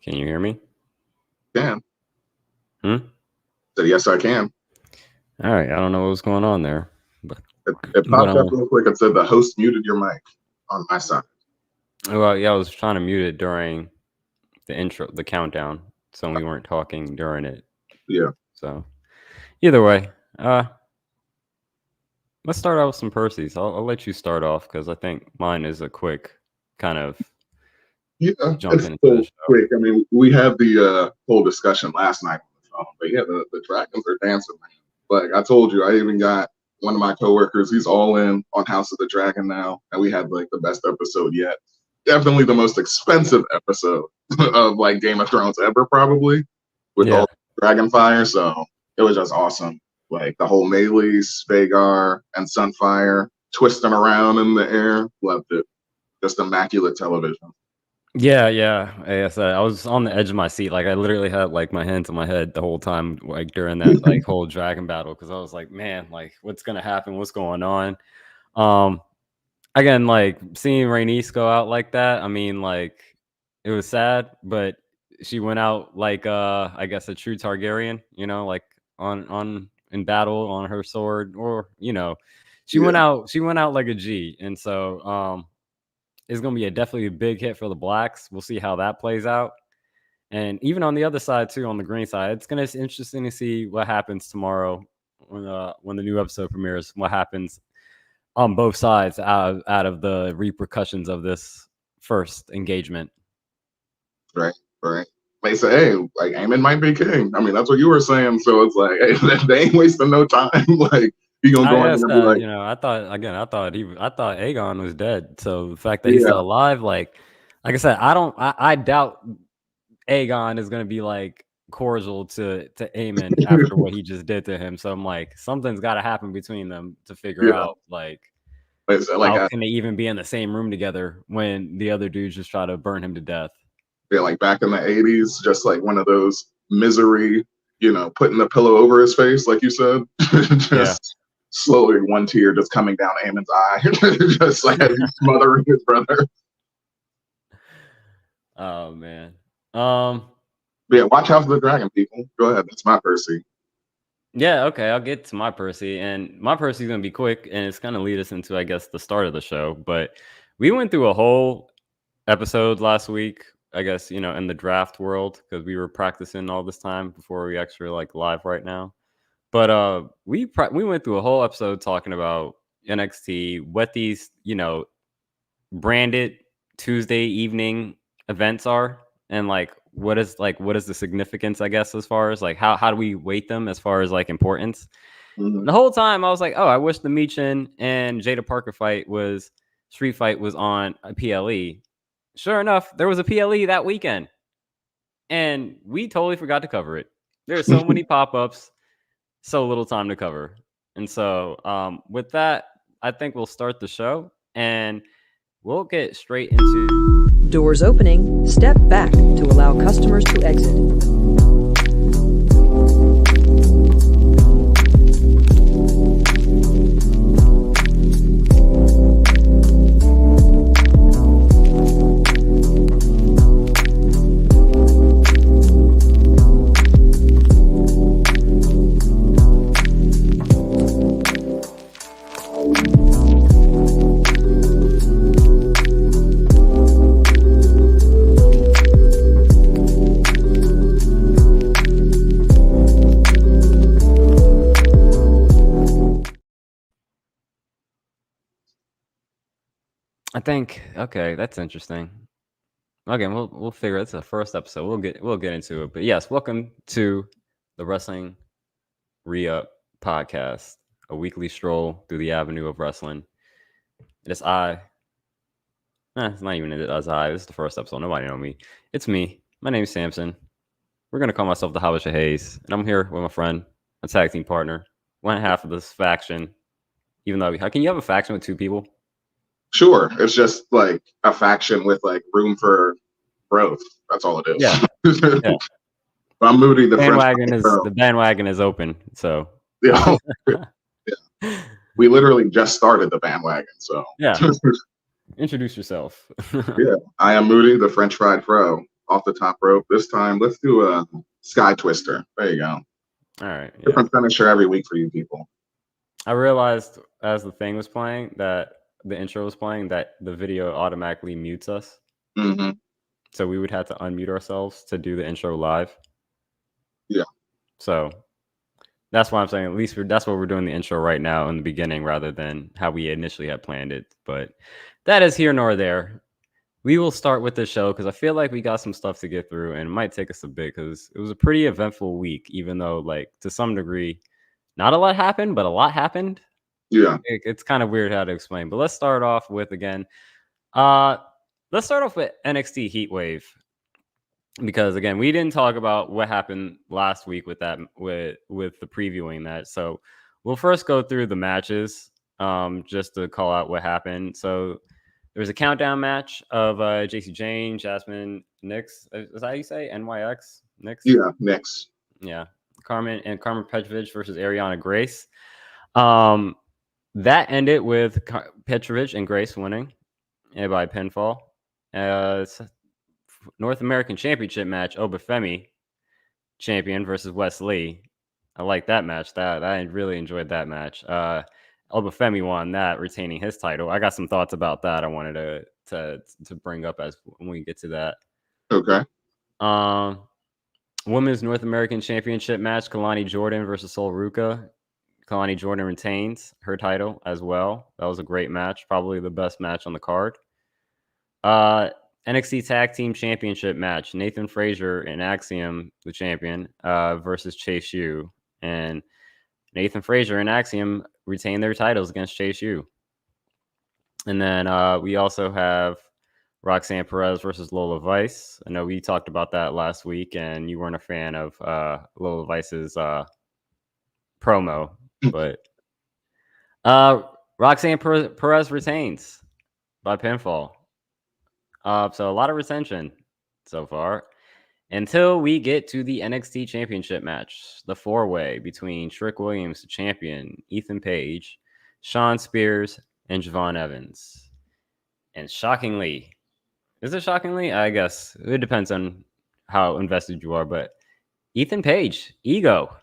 Can you hear me? Can. Hmm? Said, yes, I can. All right. I don't know what was going on there, but It popped up real quick and said the host muted your mic on my side. Well, yeah, I was trying to mute it during the intro, the countdown, so we weren't talking during it. Yeah. So either way, let's start out with some Percy's. I'll let you start off because I think mine is a quick kind of jump into the show. Quick. I mean, we had the whole discussion last night on the phone, but yeah, the dragons are dancing, man. Like I told you, I even got one of my coworkers. He's all in on House of the Dragon now, and we had like the best episode yet. Definitely the most expensive episode of like Game of Thrones ever, probably, with all the dragon fire. So it was just awesome. Like the whole Melees, Vhagar, and Sunfire twisting around in the air. Loved it. Just immaculate television. Yeah. Like I said, I was on the edge of my seat. Like I literally had like my hands on my head the whole time, like during that like whole dragon battle, because I was like, man, like what's gonna happen? What's going on? Again, like seeing Rhaenys go out like that, I mean, like it was sad, but she went out like I guess a true Targaryen, like on in battle on her sword, or she went out like a G. And so it's gonna be definitely a big hit for the Blacks. We'll see how that plays out. And even on the other side too, on the green side, it's gonna be interesting to see what happens tomorrow when the new episode premieres. What happens on both sides out of the repercussions of this first engagement. Right. They say, hey, like Aemon might be king. I mean, that's what you were saying. So it's like, hey, they ain't wasting no time. Like he gonna go in and be like, I thought Aegon was dead. So the fact that he's still alive, like I said, I doubt Aegon is gonna be like cordial to Aemon after what he just did to him. So I'm like, something's got to happen between them to figure out like how can they even be in the same room together when the other dudes just try to burn him to death. Yeah, like back in the 80s, just like one of those misery, putting the pillow over his face, like you said, just slowly one tear just coming down Aemon's eye, just like as he's smothering his brother. Oh man. Yeah, watch House of the Dragon, people. Go ahead. That's my Percy. Yeah, okay, I'll get to my Percy, and my Percy's gonna be quick, and it's gonna lead us into, I guess, the start of the show. But we went through a whole episode last week, I guess, in the draft world, because we were practicing all this time before we actually like live right now. But we went through a whole episode talking about NXT, what these branded Tuesday evening events are, and like what is the significance, I guess, as far as like how do we weight them as far as like importance. The whole time I was like, oh, I wish the Michin and Jada Parker street fight was on a PLE. Sure enough, there was a PLE that weekend, and we totally forgot to cover it. There's so many pop-ups, so little time to cover. And so with that, I think we'll start the show, and we'll get straight into... Doors opening. Step back to allow customers to exit. I think, okay, that's interesting. Okay, we'll figure it's the first episode. We'll get into it. But yes, welcome to the Wrestling Rhea podcast, a weekly stroll through the avenue of wrestling. It's not even as I. This is the first episode. Nobody know me. It's me. My name's Samson. We're gonna call myself the Habesha Hayes, and I'm here with my friend, a tag team partner, one half of this faction. Even though, how can you have a faction with two people? Sure, it's just like a faction with like room for growth. That's all it is. Yeah. I'm Moody. The bandwagon is open. So yeah. We literally just started the bandwagon. So yeah. Introduce yourself. Yeah, I am Moody, the French fried fro. off the top rope. This time, let's do a Sky Twister. There you go. All right. Yeah. Different finisher every week for you people. I realized as the thing was playing that the intro was playing that the video automatically mutes us. Mm-hmm. So we would have to unmute ourselves to do the intro live. Yeah. So that's why I'm saying at least that's what we're doing the intro right now in the beginning rather than how we initially had planned it. But that is here nor there. We will start with the show because I feel like we got some stuff to get through and it might take us a bit because it was a pretty eventful week, even though like to some degree, not a lot happened, but a lot happened. Yeah. It's kind of weird how to explain, but let's start off with again. Let's start off with NXT Heatwave because again, we didn't talk about what happened last week with that with the previewing that. So we'll first go through the matches, just to call out what happened. So there was a countdown match of JC Jane, Jasmine, Nyx. Is that how you say NYX? Nyx? Yeah. Next. Yeah. Carmen Petrovic versus Ariana Grace. That ended with Petrovic and Grace winning by pinfall. North American Championship match, Obafemi champion versus Wes Lee. I like that match. I really enjoyed that match. Obafemi won that, retaining his title. I got some thoughts about that. I wanted to bring up as when we get to that. Okay. Women's North American Championship match: Kalani Jordan versus Sol Ruka. Kalani Jordan retains her title as well. That was a great match, probably the best match on the card. NXT Tag Team Championship match: Nathan Frazier and Axiom, the champion, versus Chase U. And Nathan Frazier and Axiom retain their titles against Chase U. And then we also have Roxanne Perez versus Lola Vice. I know we talked about that last week, and you weren't a fan of Lola Vice's promo, but Roxanne Perez retains by pinfall. So a lot of retention so far until we get to the NXT Championship match, the four-way between Trick Williams, the champion, Ethan Page, Shawn Spears, and Javon Evans. And shockingly, is it shockingly? I guess it depends on how invested you are, but Ethan Page, Ego,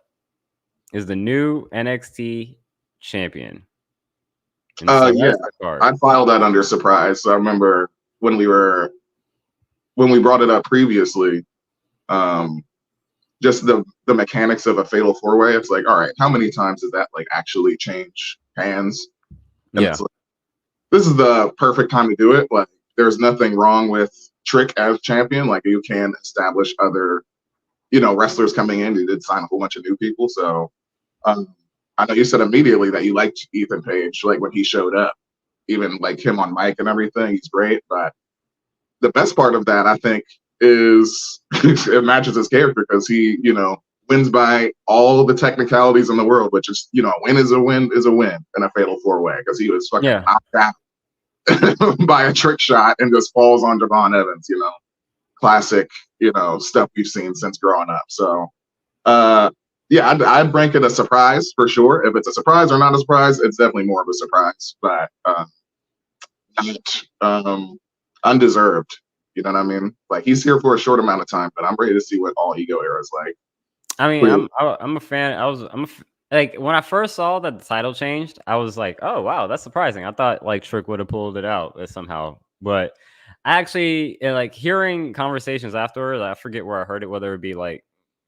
is the new NXT champion. Yeah, I filed that under surprise. So I remember when we brought it up previously, just the mechanics of a fatal four-way. It's like, all right, how many times does that like actually change hands? And Yeah. it's like, this is the perfect time to do it. Like, there's nothing wrong with Trick as champion. Like, you can establish other, wrestlers coming in. You did sign a whole bunch of new people. So I know you said immediately that you liked Ethan Page, like when he showed up, even like him on mic and everything. He's great. But the best part of that, I think, is it matches his character because he, wins by all the technicalities in the world, which is, a win is a win in a fatal four-way because he was fucking knocked out by a trick shot and just falls on Javon Evans, classic, stuff we've seen since growing up. So, yeah, I'd rank it a surprise for sure. If it's a surprise or not a surprise, it's definitely more of a surprise, but not undeserved. You know what I mean? Like, he's here for a short amount of time, but I'm ready to see what all Ego era is like. I mean, I'm a fan. Like when I first saw that the title changed, I was like, oh wow, that's surprising. I thought like Trick would have pulled it out somehow, but I actually like hearing conversations afterwards. I forget where I heard it, whether it be like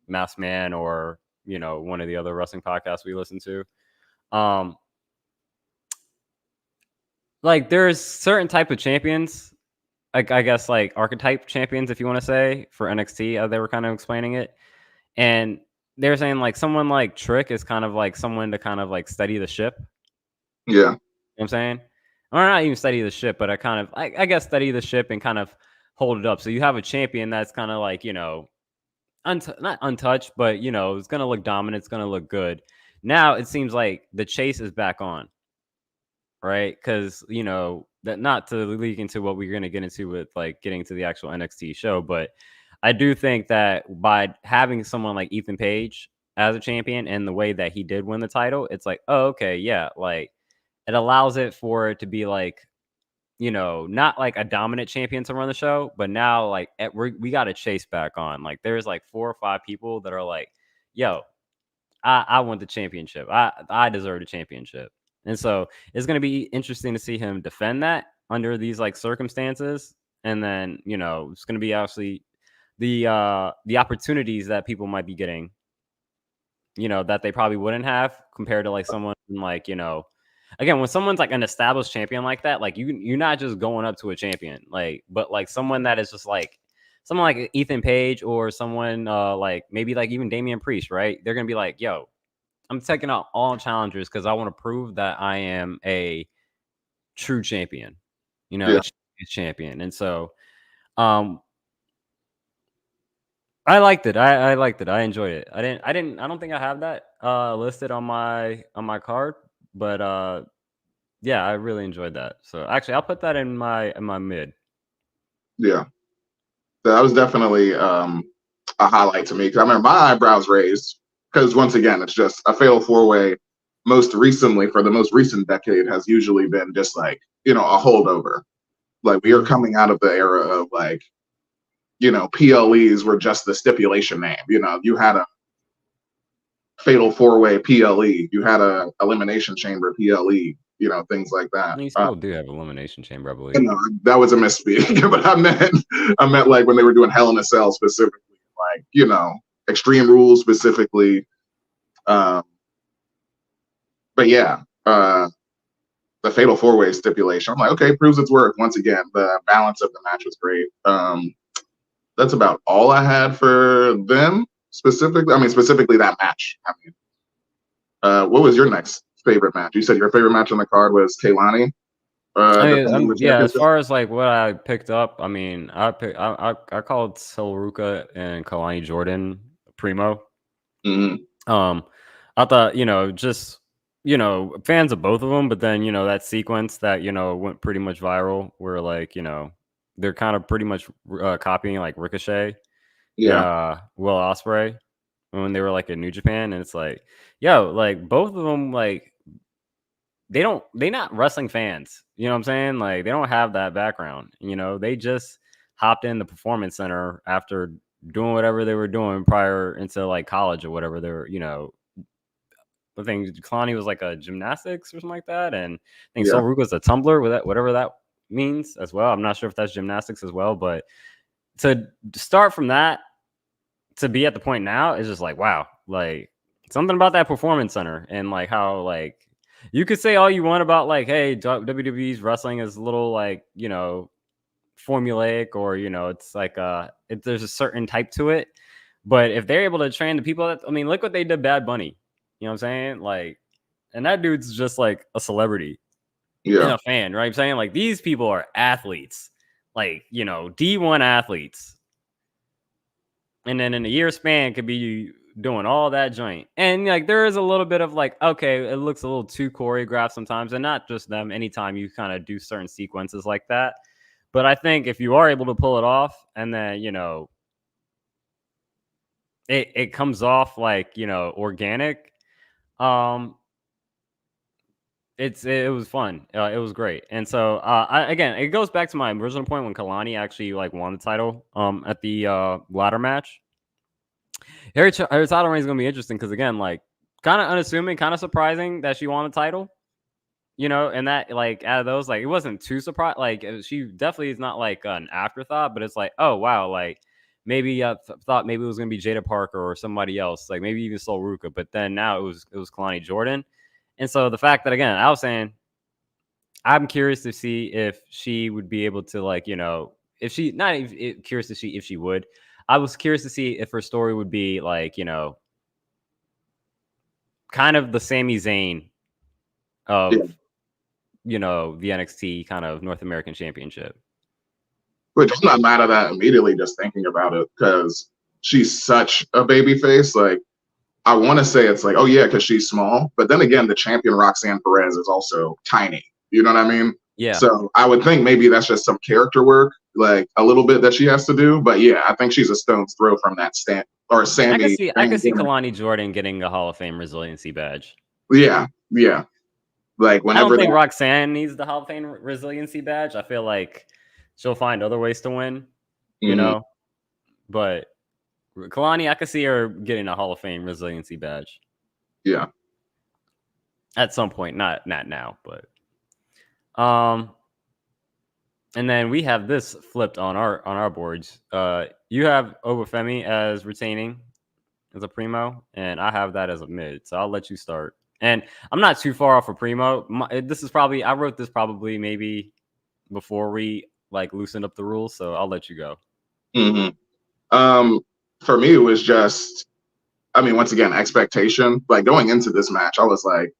Masked Man or one of the other wrestling podcasts we listen to. Like there's certain type of champions, like I guess like archetype champions, if you want to say, for NXT. They were kind of explaining it. And they're saying like someone like Trick is kind of like someone to kind of like steady the ship. Yeah. You know what I'm saying? Or not even steady the ship, but I guess steady the ship and kind of hold it up. So you have a champion that's kind of like, not untouched, but it's going to look dominant. It's going to look good. Now it seems like the chase is back on. Right? Because, that not to leak into what we're going to get into with like getting to the actual NXT show, but I do think that by having someone like Ethan Page as a champion and the way that he did win the title, it's like, oh, okay, yeah, like it allows it for it to be like you know, not like a dominant champion to run the show, but now like we got to chase back on. Like there's like 4 or 5 people that are like, yo, I want the championship. I deserve the championship. And so it's going to be interesting to see him defend that under these like circumstances. And then, you know, it's going to be actually the opportunities that people might be getting, you know, that they probably wouldn't have compared to like someone like, you know, again, when someone's like an established champion like that, like you're not just going up to a champion, like, but like someone that is just like someone like Ethan Page or someone like maybe like even Damian Priest, right? They're gonna be like, yo, I'm taking out all challengers because I want to prove that I am a true champion, you know, Yeah. a champion. And so I liked it. I liked it. I enjoyed it. I don't think I have that listed on my card, but yeah, I really enjoyed that. So actually I'll put that in my mid. Yeah. That was definitely a highlight to me because I remember my eyebrows raised because once again, it's just a fatal 4-way. Most recently, for the most recent decade, has usually been just like, you know, a holdover. Like we are coming out of the era of like, you know, PLEs were just the stipulation name. You know, you had a fatal 4-way PLE, you had a elimination chamber PLE, you know, things like that. You still do have elimination chamber, I believe. You know, that was a misspeak, but I meant like when they were doing Hell in a Cell specifically, like, you know, Extreme Rules specifically. But yeah, the fatal 4-way stipulation. I'm like, okay, proves its worth. Once again, the balance of the match was great. That's about all I had for them specifically. I mean, specifically that match. I mean, what was your next favorite match? You said your favorite match on the card was Kaylani. Yeah, as far as like what I picked up, I mean, I called Silruka and Kalani Jordan primo. Mm-hmm. I thought, you know, just, you know, fans of both of them, but then, you know, that sequence that, you know, went pretty much viral where like, you know, they're kind of pretty much copying like Ricochet, Yeah, Will Ospreay when they were like in New Japan, and it's like, yo, like both of them, like they're not wrestling fans, you know what I'm saying? Like they don't have that background, you know, they just hopped in the performance center after doing whatever they were doing prior into like college or whatever they were, you know. I think Kalani was like a gymnastics or something like that, and I think yeah, Sol was a tumbler with that, whatever that means as well. I'm not sure if that's gymnastics as well, but to start from that to be at the point now is just like, wow, like something about that performance center and like how like you could say all you want about like, hey, WWE's wrestling is a little like, you know, formulaic, or, you know, it's like there's a certain type to it. But if they're able to train the people that, I mean, look what they did Bad Bunny. You know what I'm saying? Like, and that dude's just like a celebrity and yeah, a fan, right? I'm saying like these people are athletes, like, you know, D1 athletes. And then in a year span could be doing all that joint. And like there is a little bit of like, okay, it looks a little too choreographed sometimes, and not just them, anytime you kind of do certain sequences like that. But I think if you are able to pull it off, and then, you know, it comes off like, you know, organic, it was fun. It was great. And so again, it goes back to my original point when Kalani actually like won the title at the ladder match. Her title reign is gonna be interesting because again, like kind of unassuming, kind of surprising that she won the title. You know, and that like out of those, like it wasn't too surprised. Like she definitely is not like an afterthought, but it's like, oh wow, like maybe thought maybe it was gonna be Jada Parker or somebody else, like maybe even Sol Ruka, but then now it was Kalani Jordan. And so the fact that again, I was saying, I'm curious to see if she would be able to like, you know, if she not even curious to see if she would. I was curious to see if her story would be like, you know, kind of the Sami Zayn yeah. of, you know, the NXT kind of North American Championship. Which I'm not mad at that immediately just thinking about it because she's such a baby face. Like, I want to say it's like, oh yeah, because she's small. But then again, the champion Roxanne Perez is also tiny. You know what I mean? Yeah. So I would think maybe that's just some character work, like a little bit that she has to do. But yeah, I think she's a stone's throw from that stand or Sammy. I could see Kalani Jordan getting a Hall of Fame resiliency badge. Yeah, yeah. Like I don't whenever think Roxanne needs the Hall of Fame resiliency badge. I feel like she'll find other ways to win, you know. But Kalani, I could see her getting a Hall of Fame resiliency badge. Yeah. At some point, not now, but and then we have this flipped on our boards. You have Obafemi as retaining as a primo, and I have that as a mid. So I'll let you start. And I'm not too far off a primo. This is probably, I wrote this probably maybe before we like loosened up the rules. So I'll let you go. For me, it was just, I mean, once again, expectation. Like going into this match, I was like,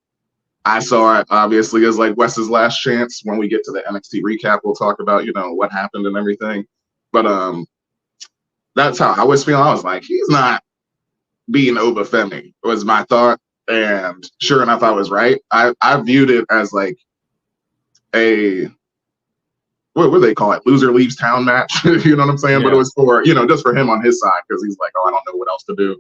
I saw it obviously as like Wes's last chance. When we get to the NXT recap, we'll talk about, you know, what happened and everything. But that's how I was feeling. I was like, he's not beating Obafemi, was my thought. And sure enough, I was right. I viewed it as like a, what do they call it? Loser leaves town match. You know what I'm saying? Yeah. But it was for, you know, just for him on his side, because he's like, oh, I don't know what else to do.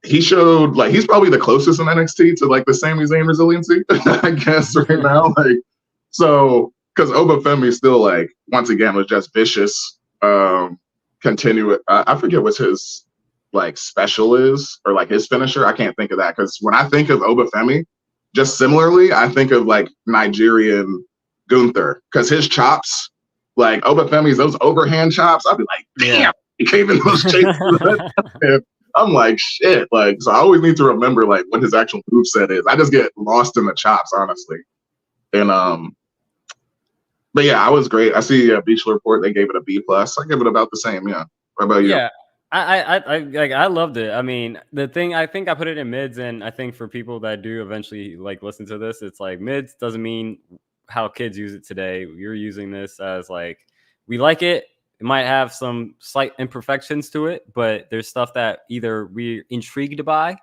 He showed, like, he's probably the closest in NXT to like the Sami Zayn resiliency, I guess, right now. Like, so because Obafemi still, like, once again was just vicious. Continue it. I forget what his like special is, or like his finisher. I can't think of that, because when I think of Obafemi, just similarly, I think of like Nigerian Gunther, because his chops, like Obafemi's those overhand chops, I'd be like, damn, he came in those chases. I'm like, shit. Like, so I always need to remember like what his actual moveset is. I just get lost in the chops, honestly. And but yeah, I was great. I see Beach Report, they gave it a B+. I give it about the same. Yeah. What about you? Yeah. I loved it. I mean, the thing, I think I put it in mids, and I think for people that do eventually like listen to this, it's like mids doesn't mean how kids use it today. You're using this as like, we like it. It might have some slight imperfections to it, but there's stuff that either we're intrigued by,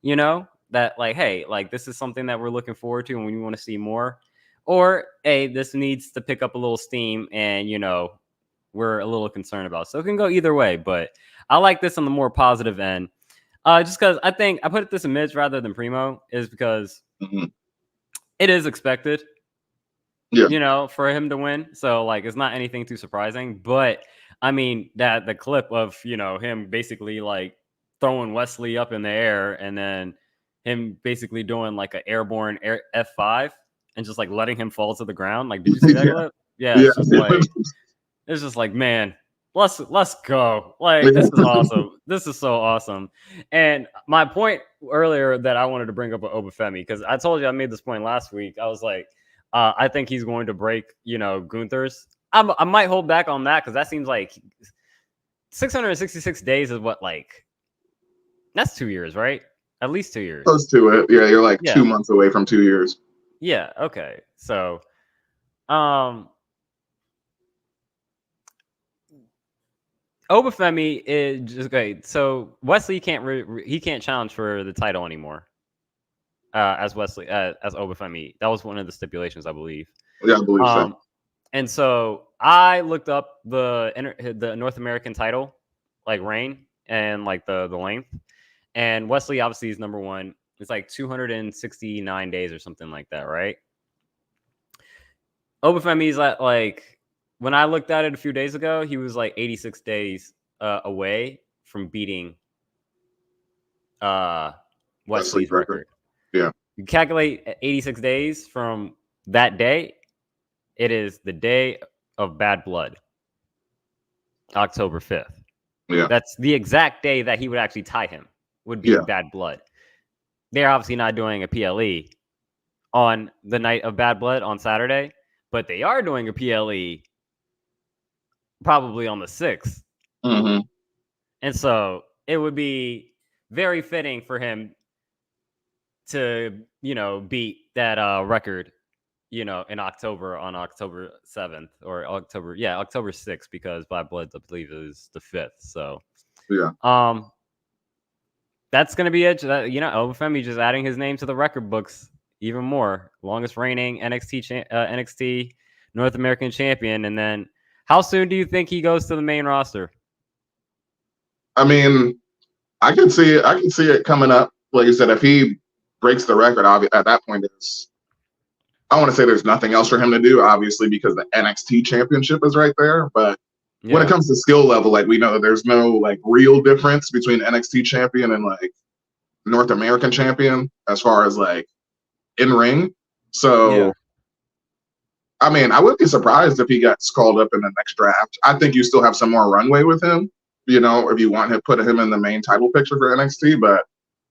you know, that like, hey, like this is something that we're looking forward to and we want to see more, or hey, this needs to pick up a little steam and, you know, we're a little concerned about. So it can go either way, but I like this on the more positive end. Just because I think I put this in mids rather than primo is because it is expected. Yeah. You know, for him to win. So like it's not anything too surprising. But I mean that the clip of, you know, him basically like throwing Wesley up in the air and then him basically doing like an airborne F5 and just like letting him fall to the ground. Like, did you see that clip? Yeah, it's just like, man, let's go. Like, this is awesome. This is so awesome. And my point earlier that I wanted to bring up with Obafemi, because I told you I made this point last week. I was like, I think he's going to break, you know, Gunther's. I might hold back on that because that seems like 666 days is what, like, that's 2 years, right? At least 2 years. Close to it. Yeah, you're like 2 months away from 2 years. Yeah, okay. So, Obafemi is just great. So Wesley he can't challenge for the title anymore. As Wesley, as Obafemi, that was one of the stipulations, I believe. Yeah, I believe so. And so I looked up the North American title, like reign and like the length, and Wesley obviously is number one. It's like 269 days or something like that, right? Obafemi's like when I looked at it a few days ago, he was like 86 days away from beating Wesley's record. Yeah. You calculate 86 days from that day, it is the day of Bad Blood, October 5th. Yeah. That's the exact day that he would actually tie him, would be Bad Blood. They're obviously not doing a PLE on the night of Bad Blood on Saturday, but they are doing a PLE probably on the 6th. Mm-hmm. And so it would be very fitting for him to, you know, beat that record, you know, in October on October 7th or October 6th, because Bad Blood, I believe, is the 5th. So that's gonna be it. You know, Obafemi just adding his name to the record books even more. Longest reigning NXT North American champion. And then how soon do you think he goes to the main roster? I mean, I can see it coming up. Like you said, if he breaks the record, at that point, I want to say there's nothing else for him to do, obviously, because the NXT championship is right there. But when it comes to skill level, like we know that there's no like real difference between NXT champion and like North American champion as far as like in ring. So, I mean, I wouldn't be surprised if he gets called up in the next draft. I think you still have some more runway with him, you know, if you want to put him in the main title picture for NXT. But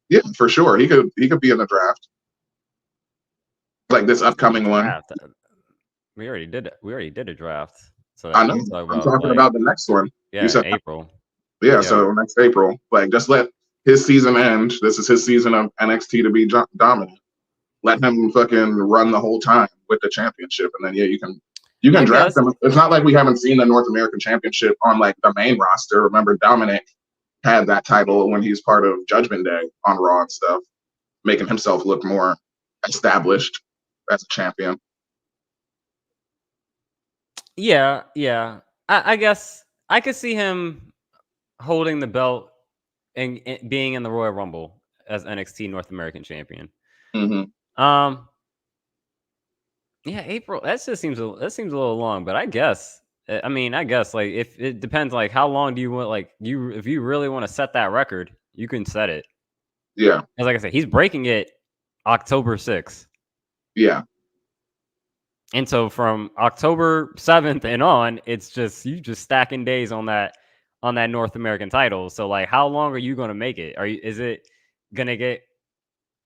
yeah, for sure, he could be in the draft, like this upcoming one. We already did it. We already did a draft. So I know. I'm talking about the next one. Yeah, you said April. Yeah, so next April, like just let his season end. This is his season of NXT to be dominant. Let him fucking run the whole time with the championship, and then you can draft him. It's not like we haven't seen the North American Championship on like the main roster. Remember, Dominic had that title when he's part of Judgment Day on Raw and stuff, making himself look more established as a champion. Yeah. I guess I could see him holding the belt and being in the Royal Rumble as NXT North American champion. Mm-hmm. Yeah, April. That seems a little long, but I guess. I mean, I guess like if it depends, like how long do you want? Like if you really want to set that record, you can set it. Yeah. Because like I said, he's breaking it October 6th. Yeah. And so from October 7th and on, it's just you just stacking days on that North American title. So like, how long are you going to make it? Is it going to get?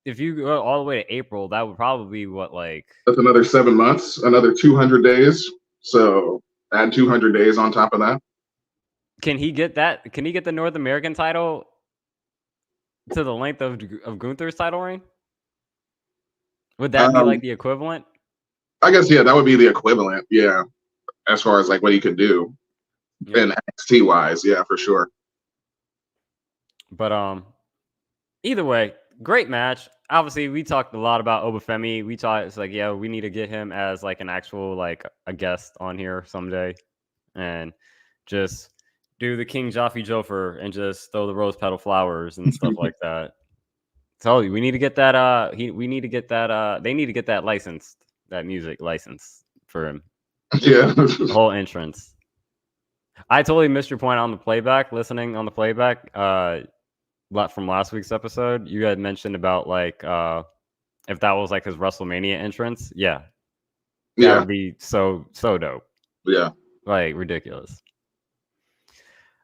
If you go all the way to April, that would probably be what, like... That's another 7 months, another 200 days. So add 200 days on top of that. Can he get that? Can he get the North American title to the length of Gunther's title reign? Would that be like the equivalent? I guess, yeah, that would be the equivalent, yeah, as far as like what he could do in NXT-wise, yeah, for sure. But either way, great match. Obviously, we talked a lot about Obafemi. We talked, it's like, yeah, we need to get him as like an actual, like a guest on here someday, and just do the King Jaffe Jofer and just throw the rose petal flowers and stuff like that. Tell you, we need to get that. We need to get that. They need to get that licensed, that music license for him. Yeah, the whole entrance. I totally missed your point on the playback. Listening on the playback. From last week's episode, you had mentioned about like if that was like his WrestleMania entrance, that would be so dope. Yeah, like ridiculous.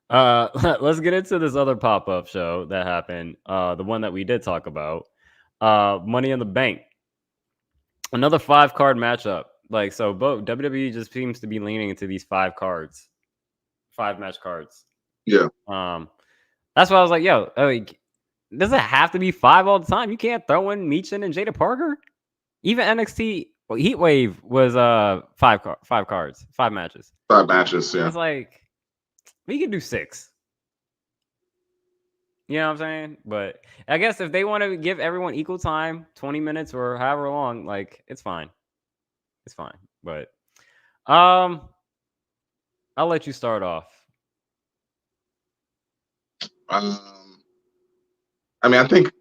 Let's get into this other pop-up show that happened. The one that we did talk about, Money in the Bank, another 5-card matchup. Like, so both WWE just seems to be leaning into these 5 match cards. Yeah. That's why I was like, yo, does it have to be 5 all the time? You can't throw in Meechin and Jada Parker? Even NXT Heatwave was 5 cards, 5 matches. 5 matches, yeah. It's like, we can do 6. You know what I'm saying? But I guess if they want to give everyone equal time, 20 minutes or however long, like, it's fine. It's fine. But I'll let you start off. I mean, I think,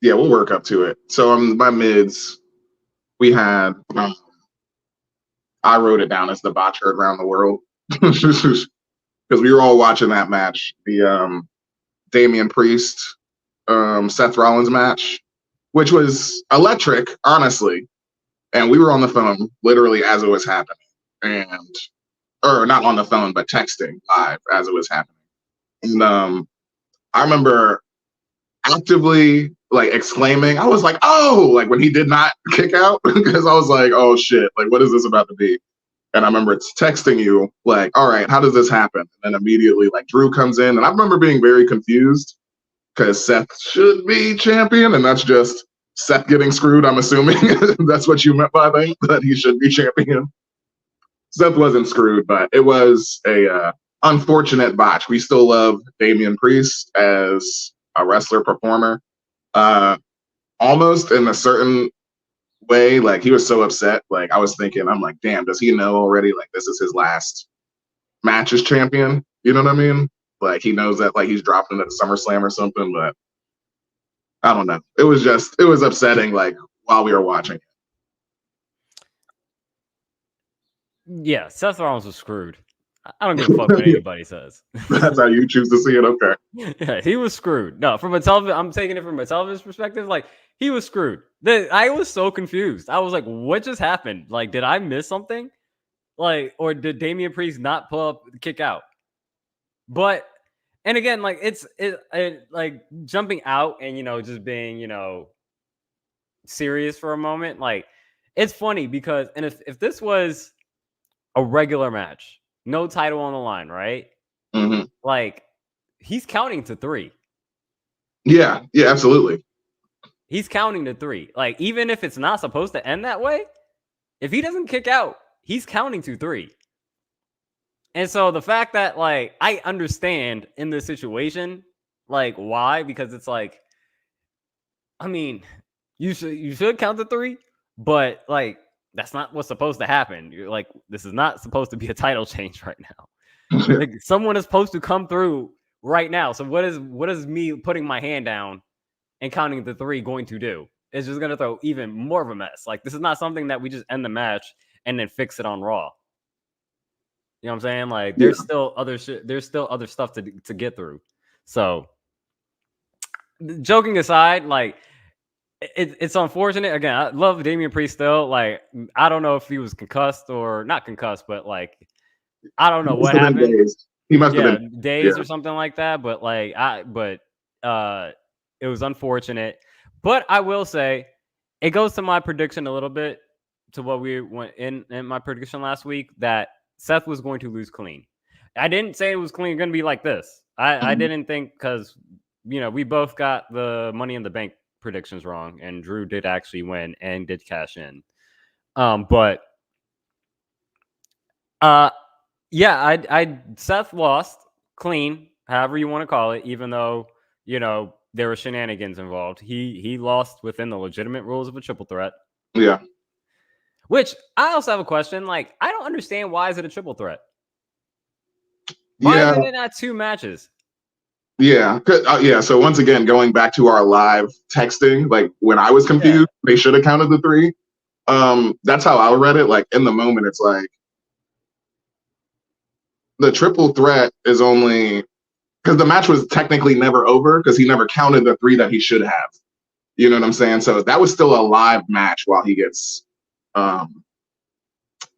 yeah, we'll work up to it. So my mids, we had, I wrote it down as the botch heard around the world. Because we were all watching that match, the Damian Priest, Seth Rollins match, which was electric, honestly. And we were on the phone literally as it was happening. Or not on the phone, but texting live as it was happening. And I remember actively like exclaiming, I was like, oh, like when he did not kick out, because I was like, oh shit, like what is this about to be? And I remember texting you like, all right, how does this happen? And then immediately like Drew comes in, and I remember being very confused because Seth should be champion, and that's just Seth getting screwed, I'm assuming. That's what you meant by that he should be champion. Seth wasn't screwed, but it was a unfortunate botch. We still love Damian Priest as a wrestler performer. Almost in a certain way, like he was so upset. Like I was thinking, I'm like, damn, does he know already? Like this is his last match as champion. You know what I mean? Like he knows that like he's dropping at SummerSlam or something. But I don't know. It was upsetting. Like while we were watching. Yeah, Seth Rollins was screwed. I don't give a fuck what anybody says. That's how you choose to see it. Okay. Yeah, he was screwed. No, from a television, I'm taking it from a television perspective. Like he was screwed. I was so confused. I was like, what just happened? Like, did I miss something? Like, or did Damian Priest not pull up the kick out? But, and again, like it like jumping out and just being serious for a moment. Like it's funny because, and if this was a regular match, no title on the line, right? Mm-hmm. Like he's counting to 3. Yeah, absolutely. He's counting to 3. Like even if it's not supposed to end that way, if he doesn't kick out, he's counting to 3. And so the fact that like I understand in this situation, like why? Because it's like, I mean, you should count to 3, but like that's not what's supposed to happen. You're like, this is not supposed to be a title change right now. Like someone is supposed to come through right now. So what is me putting my hand down and counting to 3 going to do? It's just gonna throw even more of a mess. Like this is not something that we just end the match and then fix it on Raw. You know what I'm saying? Like there's still other shit. There's still other stuff to get through. So joking aside, like it's unfortunate. Again, I love Damian Priest still. Like I don't know if he was concussed or not concussed, but like I don't know what happened. He must have been days or something like that. But like it was unfortunate. But I will say it goes to my prediction a little bit to what we went in my prediction last week that Seth was going to lose clean. I didn't say it was clean going to be like this. I didn't think because we both got the Money in the Bank predictions wrong, and Drew did actually win and did cash in. But Seth lost clean, however you want to call it, even though there were shenanigans involved. He lost within the legitimate rules of a triple threat. Yeah. Which I also have a question. Like, I don't understand why is it a triple threat? Why is it not 2 matches? Yeah. So once again, going back to our live texting, like when I was confused, they should have counted the 3. That's how I read it. Like in the moment, it's like the triple threat is only because the match was technically never over because he never counted the 3 that he should have. You know what I'm saying? So that was still a live match while he gets while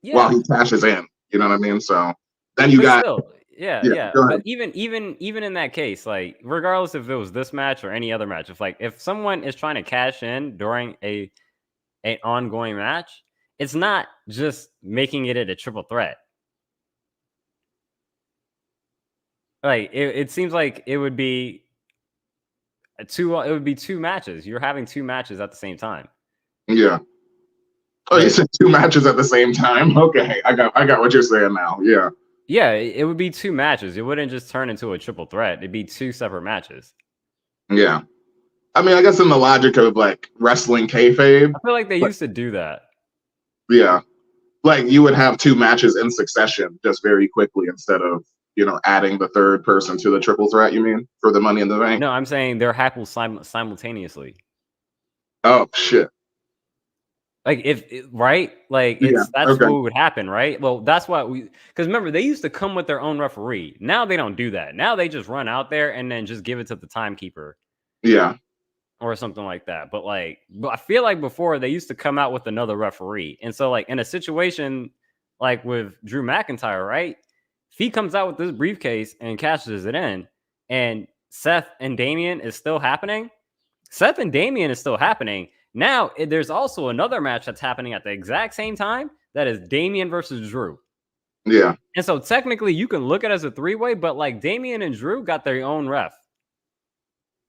he cashes in. You know what I mean? So then you got still, but even in that case, like regardless if it was this match or any other match, if someone is trying to cash in during an ongoing match, it's not just making it a triple threat. Like it seems like it would be 2 matches. You're having 2 matches at the same time. Yeah. Oh, you said 2 matches at the same time? Okay, I got what you're saying now. Yeah. Yeah, it would be 2 matches. It wouldn't just turn into a triple threat. It'd be 2 separate matches. Yeah. I mean, I guess in the logic of like wrestling kayfabe. I feel like they used to do that. Yeah. Like you would have 2 matches in succession just very quickly instead of, adding the 3rd person to the triple threat, you mean, for the Money in the Bank? No, I'm saying they're happening simultaneously. Oh, shit. Like that's what would happen, right? Well, that's why because remember they used to come with their own referee. Now they don't do that. Now they just run out there and then just give it to the timekeeper. Yeah. Or something like that. But I feel like before they used to come out with another referee. And so like in a situation like with Drew McIntyre, right? If he comes out with this briefcase and cashes it in and Seth and Damian is still happening, now, there's also another match that's happening at the exact same time. That is Damian versus Drew. Yeah. And so technically you can look at it as a 3-way, but like Damian and Drew got their own ref.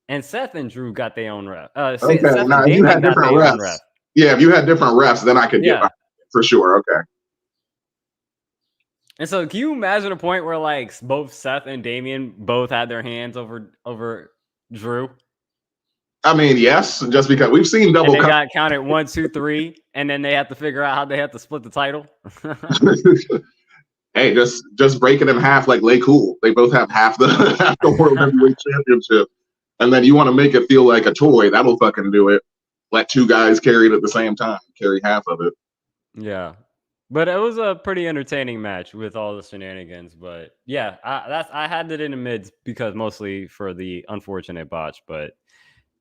And Seth and Drew got their own ref. Okay, now if you had different refs. Yeah, if you had different refs, then I could get behind it for sure. Okay. And so can you imagine a point where like both Seth and Damian both had their hands over Drew? I mean, yes, just because we've seen double. And they got counted 1, 2, 3, and then they have to figure out how they have to split the title. Hey, just break it in half like Lay Cool. They both have half the World Heavyweight Championship. And then you want to make it feel like a toy, that'll fucking do it. Let two guys carry it at the same time, carry half of it. Yeah. But it was a pretty entertaining match with all the shenanigans. But yeah, I had it in the mids because mostly for the unfortunate botch, but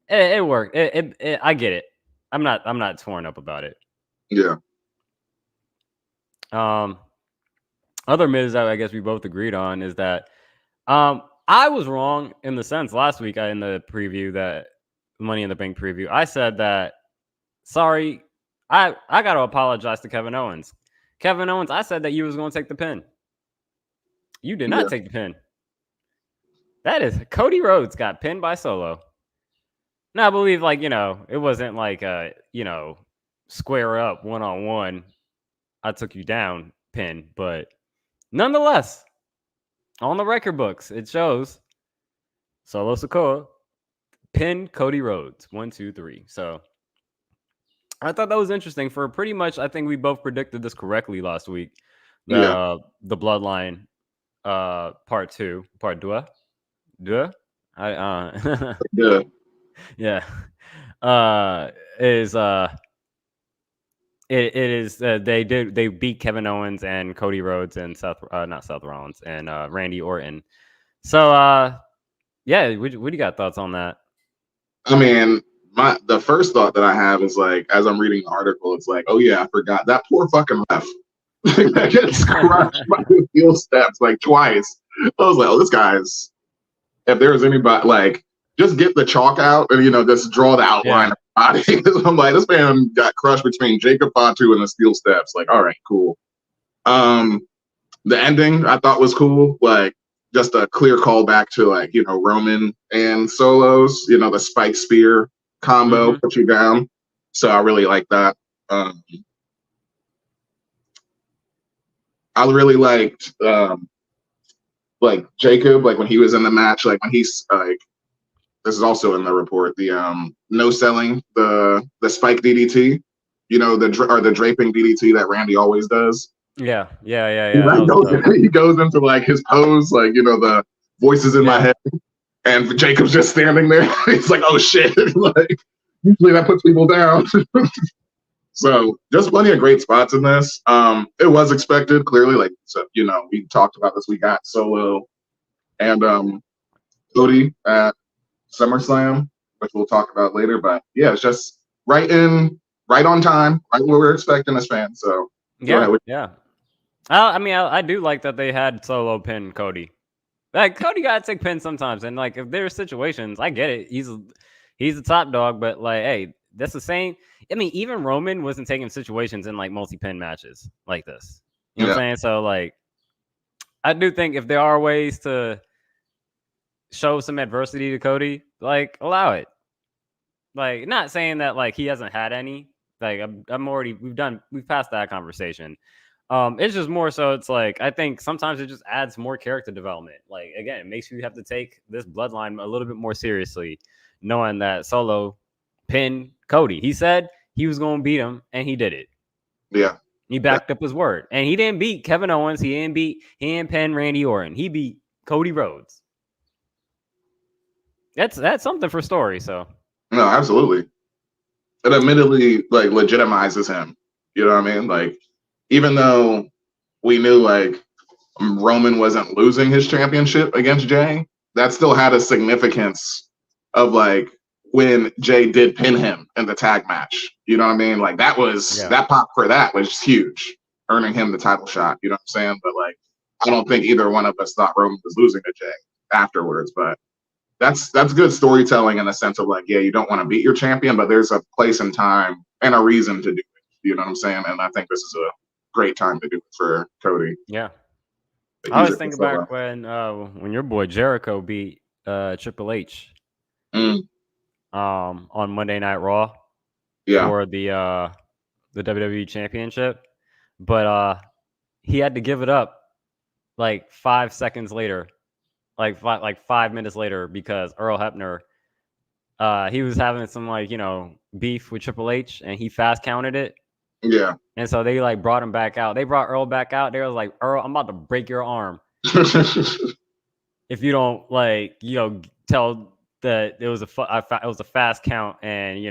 it worked. I get it. I'm not torn up about it. Yeah. Other mids that I guess we both agreed on is that I was wrong in the sense last week in the preview, that Money in the Bank preview. I said that sorry, I got to apologize to Kevin Owens. Kevin Owens, I said that you was going to take the pin. You did not take the pin. That is Cody Rhodes got pinned by Solo. Now I believe, like, it wasn't like a, square up one-on-one, I took you down pin, but nonetheless, on the record books, it shows Solo Sikoa pinned Cody Rhodes 1, 2, 3. So I thought that was interesting. For pretty much, I think we both predicted this correctly last week. The Bloodline part 2, part 2. Yeah. Yeah. It is they beat Kevin Owens and Cody Rhodes and not Seth Rollins and Randy Orton. So yeah, what do you got thoughts on that? I mean, the first thought that I have is, like, as I'm reading the article, it's like, oh yeah, I forgot that poor fucking ref that gets crushed by the steel steps like twice. I was like, oh, this guy's, if there's anybody, like, just get the chalk out and just draw the outline of the body. I'm like, this man got crushed between Jacob Fatu and the steel steps. Like, all right, cool. The ending I thought was cool, like, just a clear callback to, like, Roman and Solos, the spike spear combo, put you down. So I really like that. I really liked like Jacob, like when he was in the match, like when he's like, this is also in the report, the no selling the spike DDT, the draping DDT that Randy always does. Yeah. He goes into, like, his pose, like, the voices in my head, and Jacob's just standing there. He's like, oh shit. Like, usually that puts people down. So just plenty of great spots in this. It was expected, clearly, like, so, we talked about this. We got Solo and Cody at SummerSlam, which we'll talk about later. But yeah, it's just right on time, right what we're expecting as fans. So yeah. I mean, I do like that they had Solo pin Cody. Like, Cody gotta take pins sometimes, and, like, if there are situations, I get it. He's a top dog, but, like, hey, that's the same. I mean, even Roman wasn't taking situations in, like, multi-pin matches like this. You know what I'm saying? So, like, I do think if there are ways to show some adversity to Cody, like, allow it. Like, not saying that, like, he hasn't had any. Like, we've passed that conversation. It's just more so, it's like, I think sometimes it just adds more character development. Like, again, it makes you have to take this bloodline a little bit more seriously, knowing that Solo pinned Cody. He said he was going to beat him, and he did it. Yeah. He backed up his word. And he didn't beat Kevin Owens. He didn't pin Randy Orton. He beat Cody Rhodes. That's something for story, so. No, absolutely. It admittedly, like, legitimizes him. You know what I mean? Like, even though we knew, like, Roman wasn't losing his championship against Jay, that still had a significance of, like, when Jay did pin him in the tag match. You know what I mean? Like, that was that pop for that was huge, earning him the title shot. You know what I'm saying? But, like, I don't think either one of us thought Roman was losing to Jay afterwards. But that's good storytelling in the sense of, like, yeah, you don't want to beat your champion, but there's a place and time and a reason to do it. You know what I'm saying? And I think this is a great time to do it for Cody. Yeah. I was thinking back when your boy Jericho beat Triple H on Monday Night Raw for the WWE Championship, but he had to give it up like 5 seconds later, like 5 minutes later, because Earl Hebner he was having some, like, beef with Triple H, and he fast counted it. Yeah. And so they, like, brought him back out. They brought Earl back out. They was like, Earl, I'm about to break your arm if you don't, like, tell that it was it was a fast count, and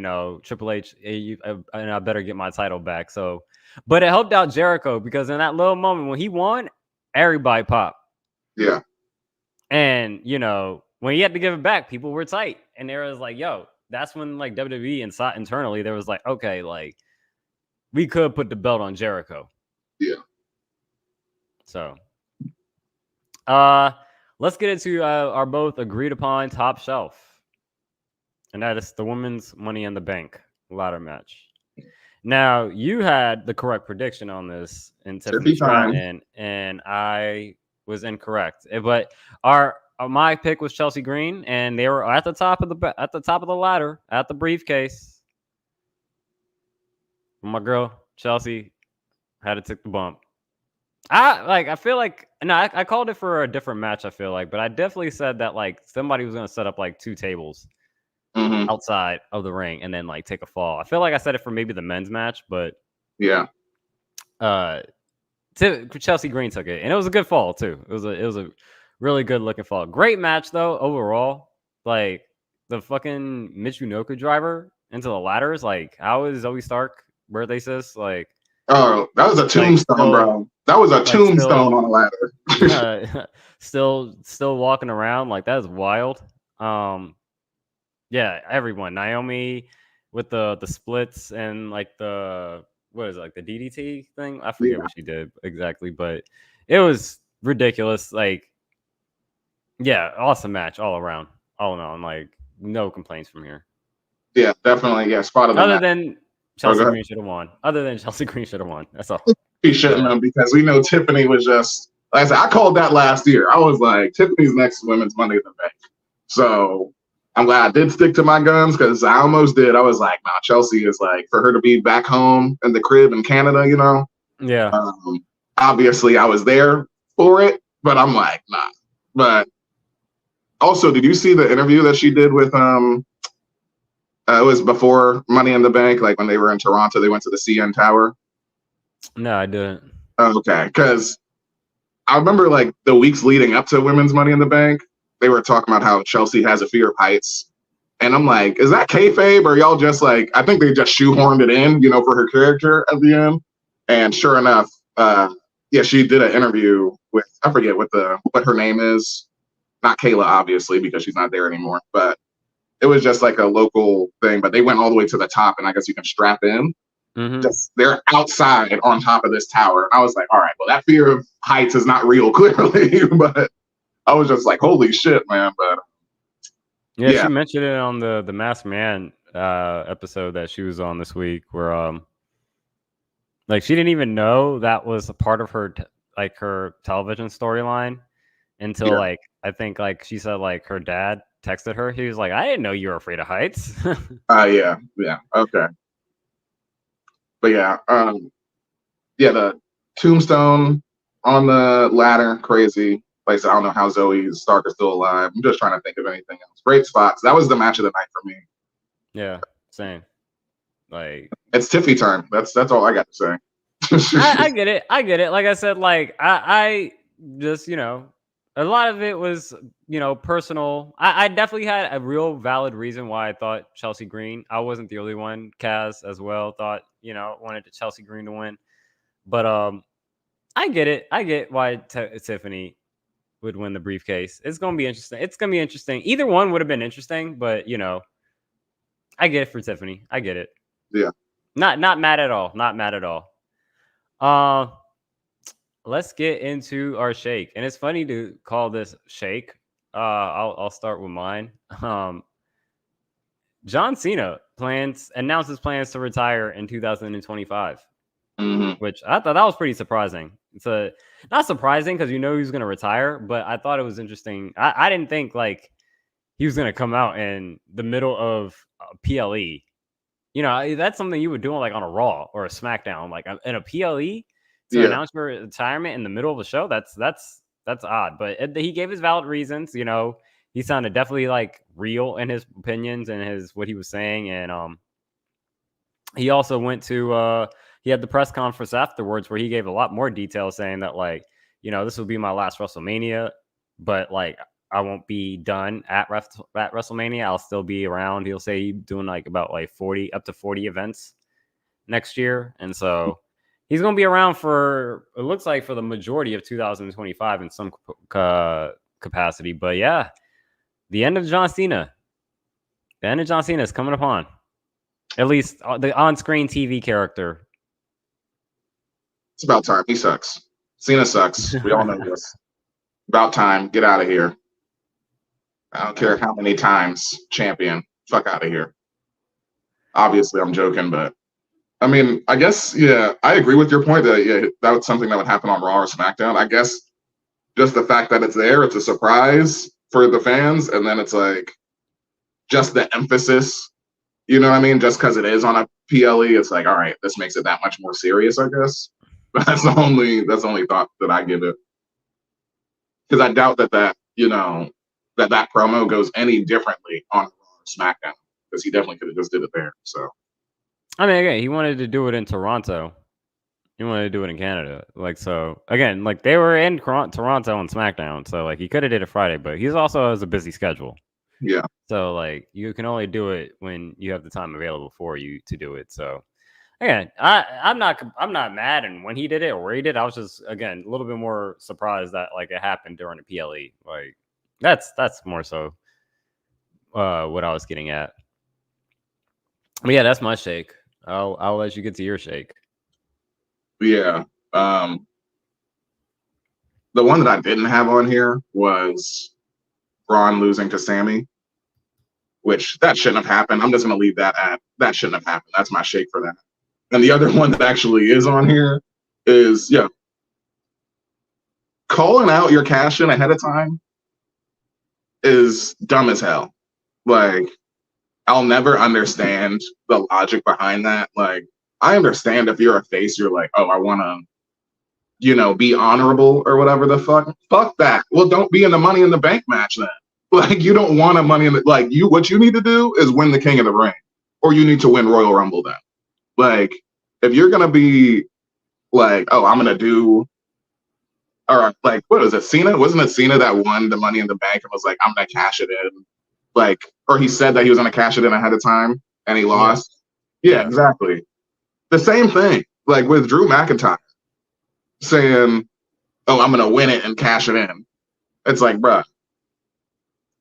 Triple H, and I better get my title back. So, but it helped out Jericho because in that little moment when he won, everybody popped. Yeah. And when he had to give it back, people were tight, and there was like, yo, that's when like WWE internally there was like, okay, like we could put the belt on Jericho. Yeah. So, let's get into our both agreed upon top shelf, and that is the women's Money in the Bank ladder match. Now, you had the correct prediction on this in Tiffany Stratton, and I was incorrect. But my pick was Chelsea Green, and they were at the top of the ladder at the briefcase. My girl Chelsea had to take the bump. I feel like I called it for a different match. I feel like, but I definitely said that like somebody was going to set up like 2 tables outside of the ring and then like take a fall. I feel like I said it for maybe the men's match, but yeah, Chelsea Green took it, and it was a good fall too. It was a really good looking fall. Great match though overall. Like the fucking Michinoku driver into the ladders. Like how is Zoe Stark birthday sis? Like oh, that was a tombstone, bro. That was a tombstone on a ladder. still walking around like that is wild. Yeah, everyone. Naomi with the splits and like the what is it, like the DDT thing? I forget what she did exactly, but it was ridiculous. Like, yeah, awesome match all around. All in all, like no complaints from here. Yeah, definitely. Yeah, spot of the Other match. than Chelsea Green should have won. That's all. He shouldn't have, because we know Tiffany was just like I said. I called that last year. I was like, Tiffany's next women's Money in the Bank. So I'm glad I did stick to my guns, because I almost did. I was like, nah, Chelsea is like, for her to be back home in the crib in Canada, Yeah. Obviously, I was there for it, but I'm like, nah. But also, did you see the interview that she did with it was before Money in the Bank, like when they were in Toronto, they went to the CN Tower. No, I didn't. Okay, because I remember like the weeks leading up to Women's Money in the Bank, they were talking about how Chelsea has a fear of heights. And I'm like, is that kayfabe, or y'all just like, I think they just shoehorned it in, for her character at the end. And sure enough, she did an interview with, I forget what her name is. Not Kayla, obviously, because she's not there anymore. But it was just like a local thing. But they went all the way to the top, and I guess you can strap in. Just they're outside on top of this tower. And I was like, all right, well, that fear of heights is not real, clearly. But I was just like, holy shit, man. But yeah, she mentioned it on the Masked Man episode that she was on this week, where like she didn't even know that was a part of her her television storyline until like I think like she said like her dad texted her. He was like, I didn't know you were afraid of heights. Yeah, okay. But the tombstone on the ladder, crazy. Like I said, I don't know how Zoe Stark is still alive. I'm just trying to think of anything else. Great spots. That was the match of the night for me. Yeah, same. Like it's Tiffy time. That's all I got to say. I get it. Like I said, like I just a lot of it was personal. I definitely had a real valid reason why I thought Chelsea Green. I wasn't the only one. Kaz as well thought wanted Chelsea Green to win, but I get it. I get why Tiffany would win the briefcase. It's gonna be interesting. Either one would have been interesting, but I get it for Tiffany. I get it. Yeah. Not mad at all. Not mad at all. Let's get into our shake, and it's funny to call this shake. I'll start with mine. John Cena announces plans to retire in 2025, which I thought that was pretty surprising. It's not surprising because he's going to retire, but I thought it was interesting. I didn't think like he was going to come out in the middle of PLE. That's something you would do like on a Raw or a SmackDown, like in a PLE. To announce your retirement in the middle of a show, that's odd. But he gave his valid reasons. He sounded definitely like real in his opinions and what he was saying. And he also went to he had the press conference afterwards where he gave a lot more detail, saying that like this will be my last WrestleMania, but like I won't be done at WrestleMania. I'll still be around. He'll say he's doing like about like 40 up to 40 events next year, and so he's going to be around for, it looks like, for the majority of 2025 in some capacity. But yeah, the end of John Cena. The end of John Cena is coming upon. At least the on-screen TV character. It's about time. He sucks. Cena sucks. We all know this. About time. Get out of here. I don't care how many times champion. Fuck out of here. Obviously, I'm joking, but I mean, I guess, yeah, I agree with your point that that was something that would happen on Raw or SmackDown. I guess just the fact that it's there, it's a surprise for the fans, and then it's like just the emphasis, you know what I mean? Just because it is on a PLE, it's like, all right, this makes it that much more serious, I guess. But that's the only thought that I give it. Because I doubt that you know, that promo goes any differently on Raw or SmackDown, because he definitely could have just did it there. So I mean, again, he wanted to do it in Toronto. He wanted to do it in Canada. Like, so again, like they were in Toronto on SmackDown, so like he could have did it Friday, but he's also has a busy schedule. yeah. So like you can only do it when you have the time available for you to do it. So again, I'm not mad and when he did it or where he did. I was just, again, a little bit more surprised that like it happened during the PLE. Like that's more so what I was getting at. But yeah, that's my shake. I'll let you get to your shake. Yeah. The one that I didn't have on here was Braun losing to Sammy, which that shouldn't have happened. I'm just going to leave that at that shouldn't have happened. That's my shake for that. And the other one that actually is on here is, yeah, calling out your cash in ahead of time is dumb as hell. Like, I'll never understand the logic behind that. Like, I understand if you're a face, you're like, oh, I want to, you know, be honorable or whatever the fuck. Fuck that. Well, don't be in the Money in the Bank match then. Like, you don't want a Money in the, like, you, what you need to do is win the King of the Ring, or you need to win Royal Rumble then. Like, if you're gonna be like, oh, I'm gonna do, or like, what was it, Cena? Wasn't it Cena that won the Money in the Bank and was like, I'm gonna cash it in? Like, or he said that he was gonna cash it in ahead of time and he lost. Yeah, exactly. The same thing, like with Drew McIntyre saying, oh, I'm gonna win it and cash it in. It's like, bruh,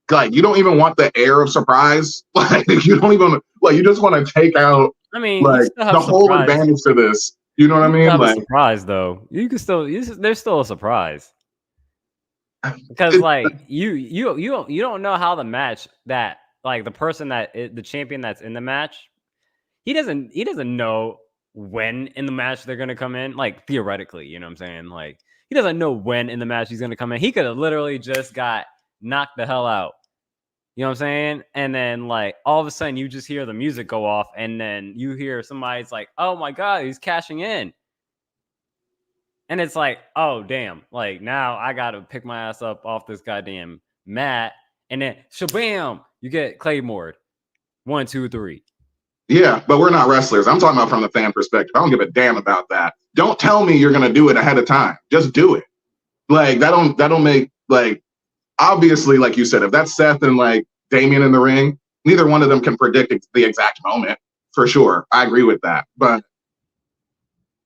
like, you don't even want the air of surprise. Like, you don't even, like, you just want to take out, I mean, like, the whole advantage to this. You know what I mean? Like, a surprise though. You can still, there's still a surprise. Because like you don't know how the match that, like, the person that the champion that's in the match, he doesn't know when in the match they're gonna come in. Like, theoretically, you know what I'm saying? Like, he doesn't know when in the match he's gonna come in. He could have literally just got knocked the hell out. You know what I'm saying? And then like all of a sudden you just hear the music go off, and then you hear somebody's like, oh my God, he's cashing in. And it's like, oh, damn. Like, now I got to pick my ass up off this goddamn mat. And then, shabam, you get Claymored. 1, 2, 3. Yeah, but we're not wrestlers. I'm talking about from the fan perspective. I don't give a damn about that. Don't tell me you're going to do it ahead of time. Just do it. Like, that don't make, like, obviously, like you said, if that's Seth and, like, Damian in the ring, neither one of them can predict the exact moment, for sure. I agree with that. But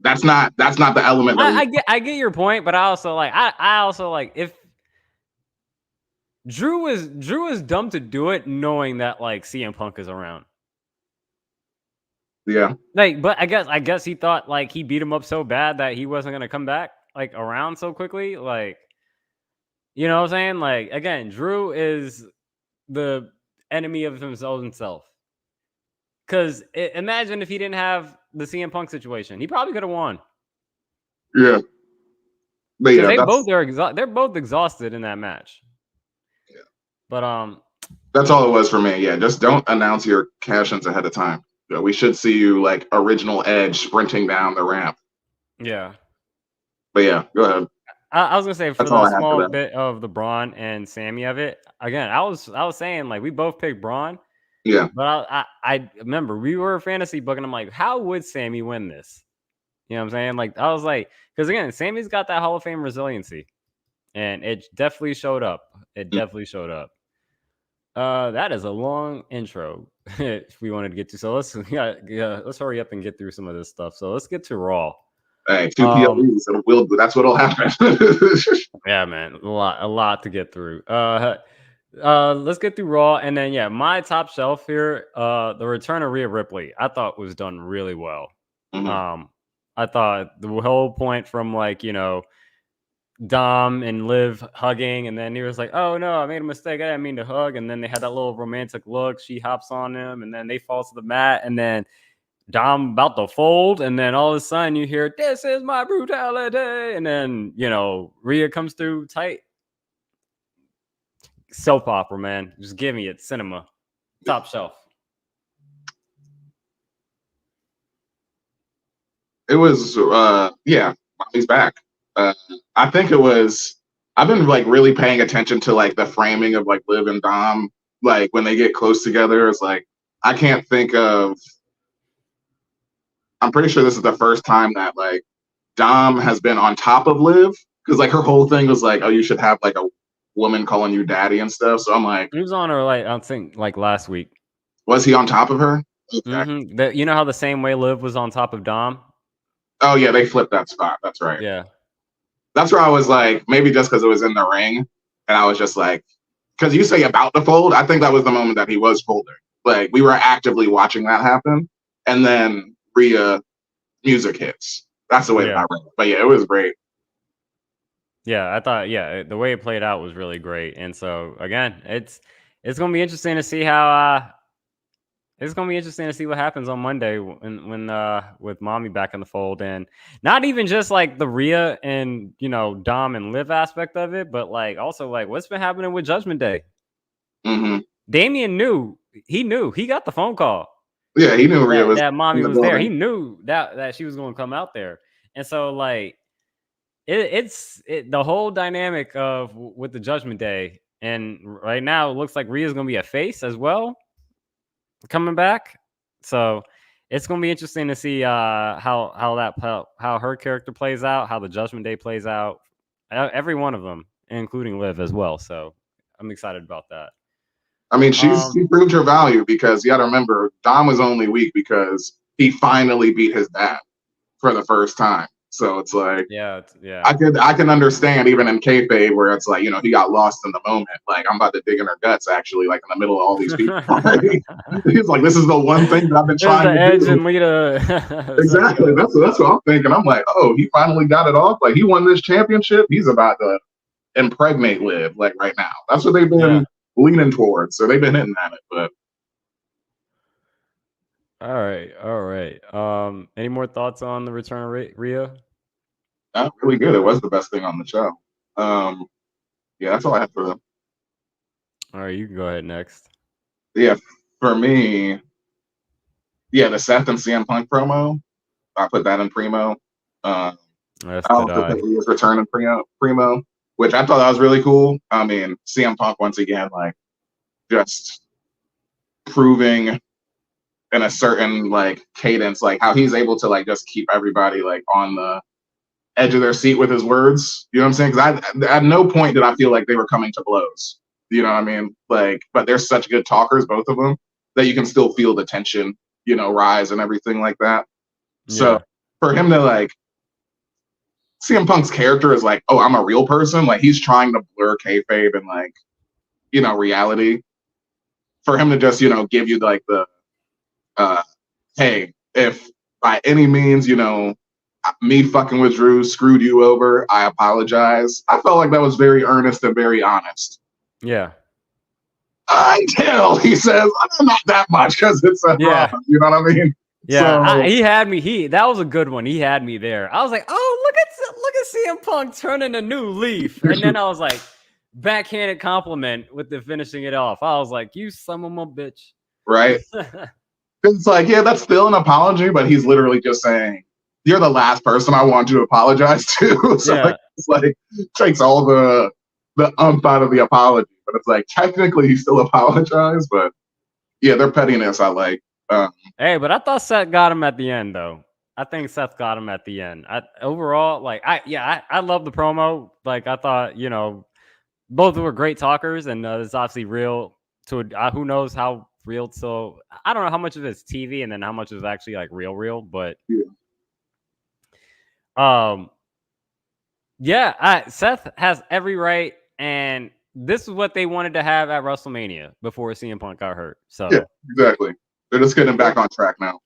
that's not the element. I get your point, but I also like if Drew is dumb to do it, knowing that like CM Punk is around. Yeah. Like, but I guess he thought like he beat him up so bad that he wasn't gonna come back like around so quickly. Like, you know what I'm saying? Like, again, Drew is the enemy of himself. Because imagine if he didn't have the CM Punk situation, he probably could have won. Yeah, but yeah, they're both exhausted in that match. Yeah, but that's all it was for me. Yeah, just don't announce your cash-ins ahead of time. Yeah, we should see you like original Edge sprinting down the ramp. Yeah, but yeah, go ahead. I was gonna say, for the small bit of the Braun and Sammy of it, again, I was saying like we both picked Braun. Yeah, but I remember we were fantasy booking. I'm like, how would Sammy win this? You know what I'm saying? Like, I was like, because again, Sammy's got that Hall of Fame resiliency, and it definitely showed up. It definitely showed up. That is a long intro if we wanted to get to. So let's let's hurry up and get through some of this stuff. So let's get to Raw. Hey, 2 PLEs, that's what'll happen. Yeah, man, a lot to get through. Let's get through Raw, and then my top shelf here. The return of Rhea Ripley, I thought was done really well. I thought the whole point from Dom and Liv hugging, and then he was like, "Oh no, I made a mistake. I didn't mean to hug." And then they had that little romantic look. She hops on him, and then they fall to the mat, and then Dom about to fold, and then all of a sudden you hear, "This is my brutality," and then Rhea comes through tight. Soap opera, man. Just give me it. Cinema, top shelf. It was Mommy's back. I think it was. I've been really paying attention to the framing of Liv and Dom. When they get close together, it's I can't think of. I'm pretty sure this is the first time that Dom has been on top of Liv, because her whole thing was oh, you should have a woman calling you daddy and stuff. So I'm he was on her I think last week. Was he on top of her? Okay. You know how the same way Liv was on top of Dom? Oh yeah, they flipped that spot. That's right. Yeah. That's where I was maybe just because it was in the ring, and I was just because you say about to fold, I think that was the moment that he was folding. We were actively watching that happen, and then Rhea music hits. That's the way that I read it. But yeah, it was great. Yeah, I thought the way it played out was really great, and so again, it's gonna be interesting to see how it's gonna be interesting to see what happens on Monday when with Mommy back in the fold, and not even just the Rhea and Dom and Liv aspect of it, but also what's been happening with Judgment Day. Damian knew he got the phone call. Yeah, he knew Rhea was that Mommy was there. He knew that she was going to come out there, and so it's the whole dynamic of with the Judgment Day, and right now it looks like Rhea's going to be a face as well, coming back. So it's going to be interesting to see how her character plays out, how the Judgment Day plays out, every one of them, including Liv as well. So I'm excited about that. I mean, she proved her value, because you got to remember, Dom was only weak because he finally beat his dad for the first time. So it's yeah. I can understand even in kayfabe where it's he got lost in the moment. I'm about to dig in her guts, actually, in the middle of all these people. He's this is the one thing that I've been trying to do. And Lita. Exactly. That's what I'm thinking. I'm oh, he finally got it off. He won this championship. He's about to impregnate Liv right now. That's what they've been leaning towards. So they've been hitting at it. But all right. Any more thoughts on the return of Rhea? Not really good. It was the best thing on the show. Yeah, that's all I have for them. All right, you can go ahead next. Yeah, for me, the Seth and CM Punk promo, I put that in primo. I also put Rhea's return in primo, which I thought that was really cool. I mean, CM Punk once again, just proving in a certain cadence, how he's able to just keep everybody on the edge of their seat with his words. You know what I'm saying? Because at no point did I feel like they were coming to blows. You know what I mean? But they're such good talkers, both of them, that you can still feel the tension, rise and everything like that. Yeah. So for him to CM Punk's character is oh, I'm a real person. He's trying to blur kayfabe and reality. For him to just give you the hey, if by any means me fucking with Drew screwed you over, I apologize. I felt like that was very earnest and very honest. Yeah. Until he says, not that much, because it's a problem. You know what I mean? Yeah, so, he had me. That was a good one. He had me there. I was like, oh, look at CM Punk turning a new leaf. And then I was like, backhanded compliment with the finishing it off. I was like, you son of a bitch. Right. It's that's still an apology, but he's literally just saying, you're the last person I want to apologize to. So it's takes all the out of the apology, but it's technically he still apologized, but yeah, their pettiness I like. Hey, but I thought Seth got him at the end though. I think Seth got him at the end. Overall, like I love the promo. Like I thought, both were great talkers, and it's obviously real. Who knows how real? So I don't know how much of it's TV, and then how much is actually like real. But Seth has every right, and this is what they wanted to have at WrestleMania before CM Punk got hurt. So yeah, exactly. They're just getting back on track now.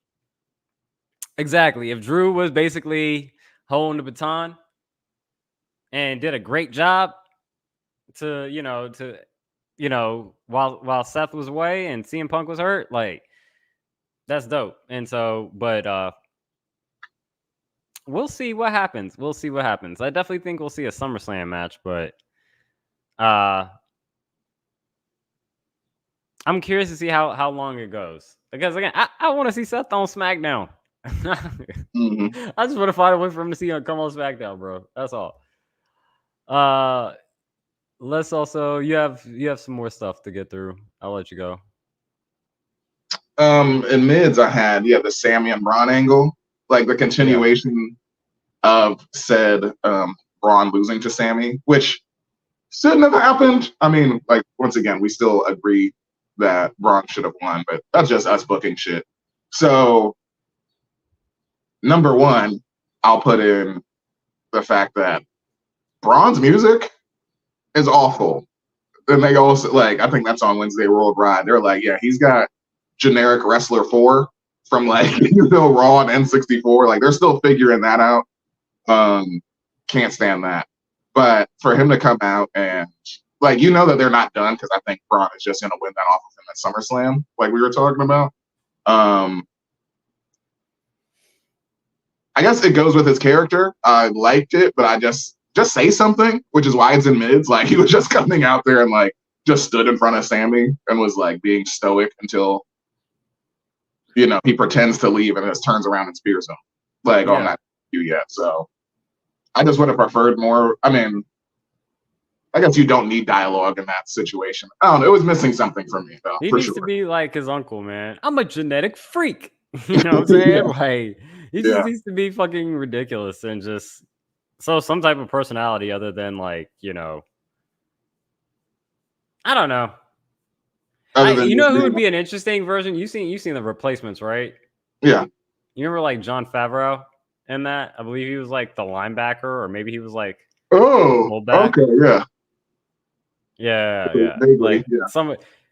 Exactly. If Drew was basically holding the baton and did a great job while Seth was away and CM Punk was hurt, like that's dope. And so, but we'll see what happens. I definitely think we'll see a SummerSlam match, but I'm curious to see how long it goes. Because again, I want to see Seth on SmackDown. Mm-hmm. I just want to find a way for him to see him come on SmackDown, bro. That's all. Let's also you have some more stuff to get through. I'll let you go. In mids, I had the Sammy and Braun angle, like the continuation of said Braun losing to Sammy, which shouldn't have happened. I mean, like once again, we still agree that Braun should have won, but that's just us booking shit. So number one, I'll put in the fact that Braun's music is awful. And they also I think that's on Wednesday Worldwide. They're like, yeah, he's got generic wrestler 4 from Raw and N64. Like they're still figuring that out. Can't stand that. But for him to come out and that they're not done, because I think Braun is just gonna win that off of him at SummerSlam, like we were talking about. I guess it goes with his character. I liked it, but I just say something, which is why it's in mids. Like he was just coming out there and just stood in front of Sammy and was being stoic until he pretends to leave and just turns around and spears him on that yet. So I just would have preferred more. I mean, I guess you don't need dialogue in that situation. I don't know. It was missing something for me though. He needs to be like his uncle, man. I'm a genetic freak. You know what I'm saying? He just needs to be fucking ridiculous and just some type of personality other than I don't know. You know who would be an interesting version? You've seen the Replacements, right? Yeah. You remember John Favreau in that? I believe he was the linebacker, or maybe he was fullback. Okay, yeah. Yeah.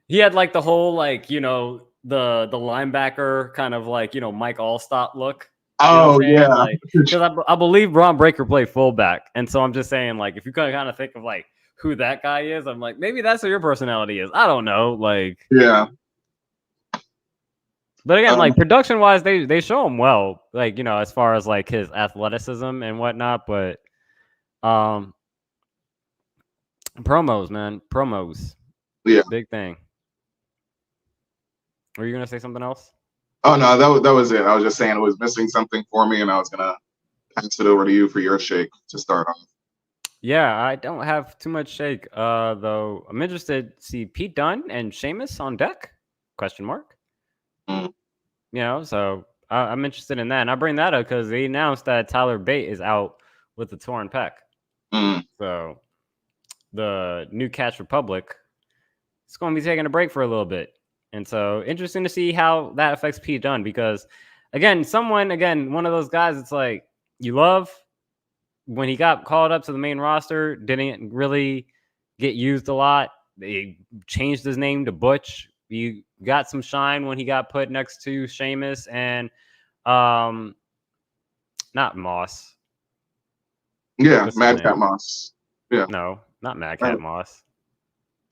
He had the whole the linebacker kind of Mike Allstott look. Oh yeah. Because I believe Braun Breaker played fullback, and so I'm just saying if you kind of think of who that guy is, I'm maybe that's what your personality is. I don't know. Yeah. But again, production wise, they show him well, as far as his athleticism and whatnot. But promos, man, yeah, big thing. Were you gonna say something else? Oh no, that was it. I was just saying it was missing something for me, and I was gonna pass it over to you for your shake to start off. Yeah, I don't have too much shake, though. I'm interested to see Pete Dunne and Sheamus on deck? ? Mm. So I'm interested in that. And I bring that up because they announced that Tyler Bate is out with the torn pec. Mm. So the New Catch Republic is going to be taking a break for a little bit. And so interesting to see how that affects Pete Dunne, because one of those guys, it's you love. When he got called up to the main roster, didn't really get used a lot. They changed his name to Butch. He got some shine when he got put next to Sheamus and not Moss. Yeah, Mad Cat Moss. Yeah. No, not Mad Cat Moss.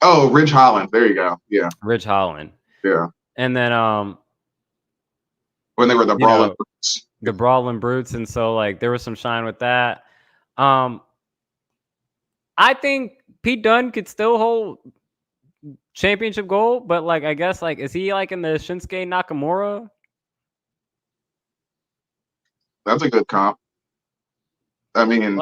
Oh, Ridge Holland. There you go. Yeah. Ridge Holland. Yeah. And then when they were the Brawling Brutes. The Brawling Brutes, and so there was some shine with that. I think Pete Dunne could still hold championship gold, but I guess is he in the Shinsuke Nakamura? That's a good comp. I mean,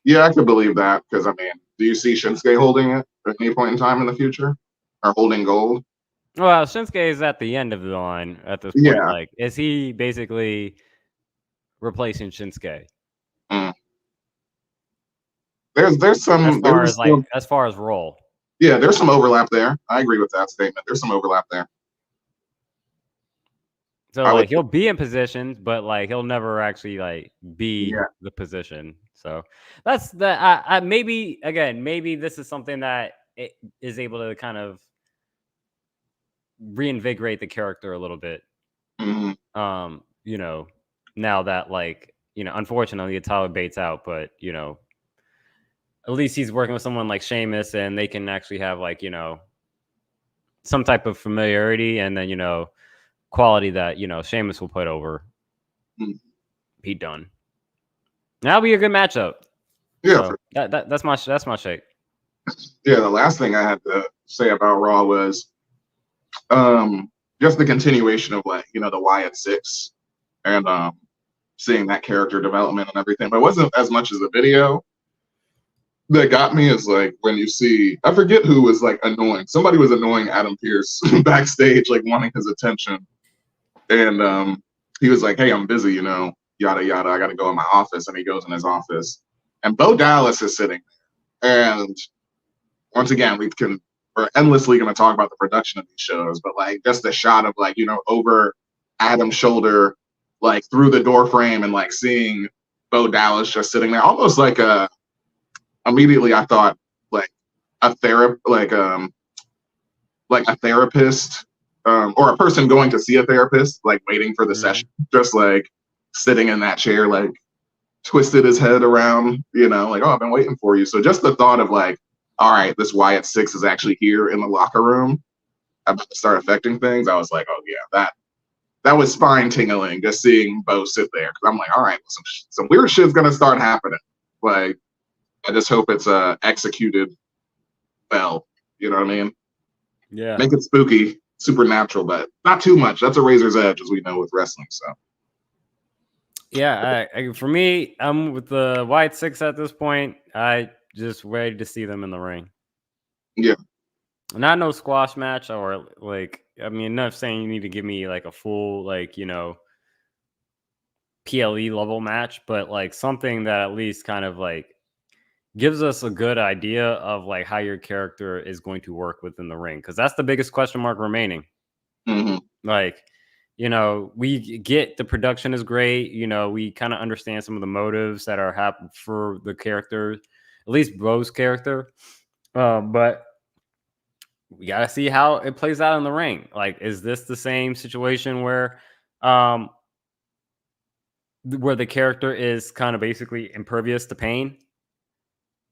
yeah, I could believe that, because I mean, do you see Shinsuke holding it at any point in time in the future, or holding gold? Well, Shinsuke is at the end of the line at this point. Yeah. Is he basically replacing Shinsuke. Mm. There's some as far as role. Yeah, there's some overlap there. I agree with that statement. There's some overlap there. So like he'll be in positions, but like he'll never actually like be the position. So that's the maybe this is something that it is able to kind of reinvigorate the character a little bit. Mm-hmm. You know, now that like, you know, unfortunately Tyler Bates out, but you know, at least he's working with someone like Sheamus and they can actually have like, you know, some type of familiarity and then, you know, quality that, you know, Sheamus will put over Pete Dunne. That'll be a good matchup. Yeah, so that's my shake. Yeah, the last thing I had to say about Raw was just the continuation of like, you know, the Wyatt Six and seeing that character development and everything. But it wasn't as much as the video that got me is like when you see, I forget who was like annoying. Somebody was annoying Adam Pearce backstage, like wanting his attention. And he was like, hey, I'm busy, you know, yada, yada. I got to go in my office. And he goes in his office. And Bo Dallas is sitting there. And once again, we're endlessly going to talk about the production of these shows. But like just the shot of like, you know, over Adam's shoulder, like through the door frame and like seeing Bo Dallas just sitting there, almost like immediately I thought like a therapist or a person going to see a therapist, like waiting for the session, just like sitting in that chair, like twisted his head around, you know, like, oh, I've been waiting for you. So just the thought of like, all right, this Wyatt Six is actually here in the locker room about to start affecting things. I was like, oh yeah, that was spine tingling just seeing Bo sit there. Cause I'm like, all right, some weird shit's gonna start happening. Like, I just hope it's executed well. You know what I mean? Yeah. Make it spooky, supernatural, but not too much. That's a razor's edge, as we know with wrestling. So. Yeah, for me, I'm with the Wyatt Six at this point. I just ready to see them in the ring. Yeah. Not no squash match or like, I mean, not saying you need to give me like a full, like, you know, PLE level match, but like something that at least kind of like gives us a good idea of like how your character is going to work within the ring. Cause that's the biggest question mark remaining. Mm-hmm. Like, you know, we get the production is great. You know, we kind of understand some of the motives that are happening for the character, at least Bo's character. But we got to see how it plays out in the ring. Like, is this the same situation where the character is kind of basically impervious to pain?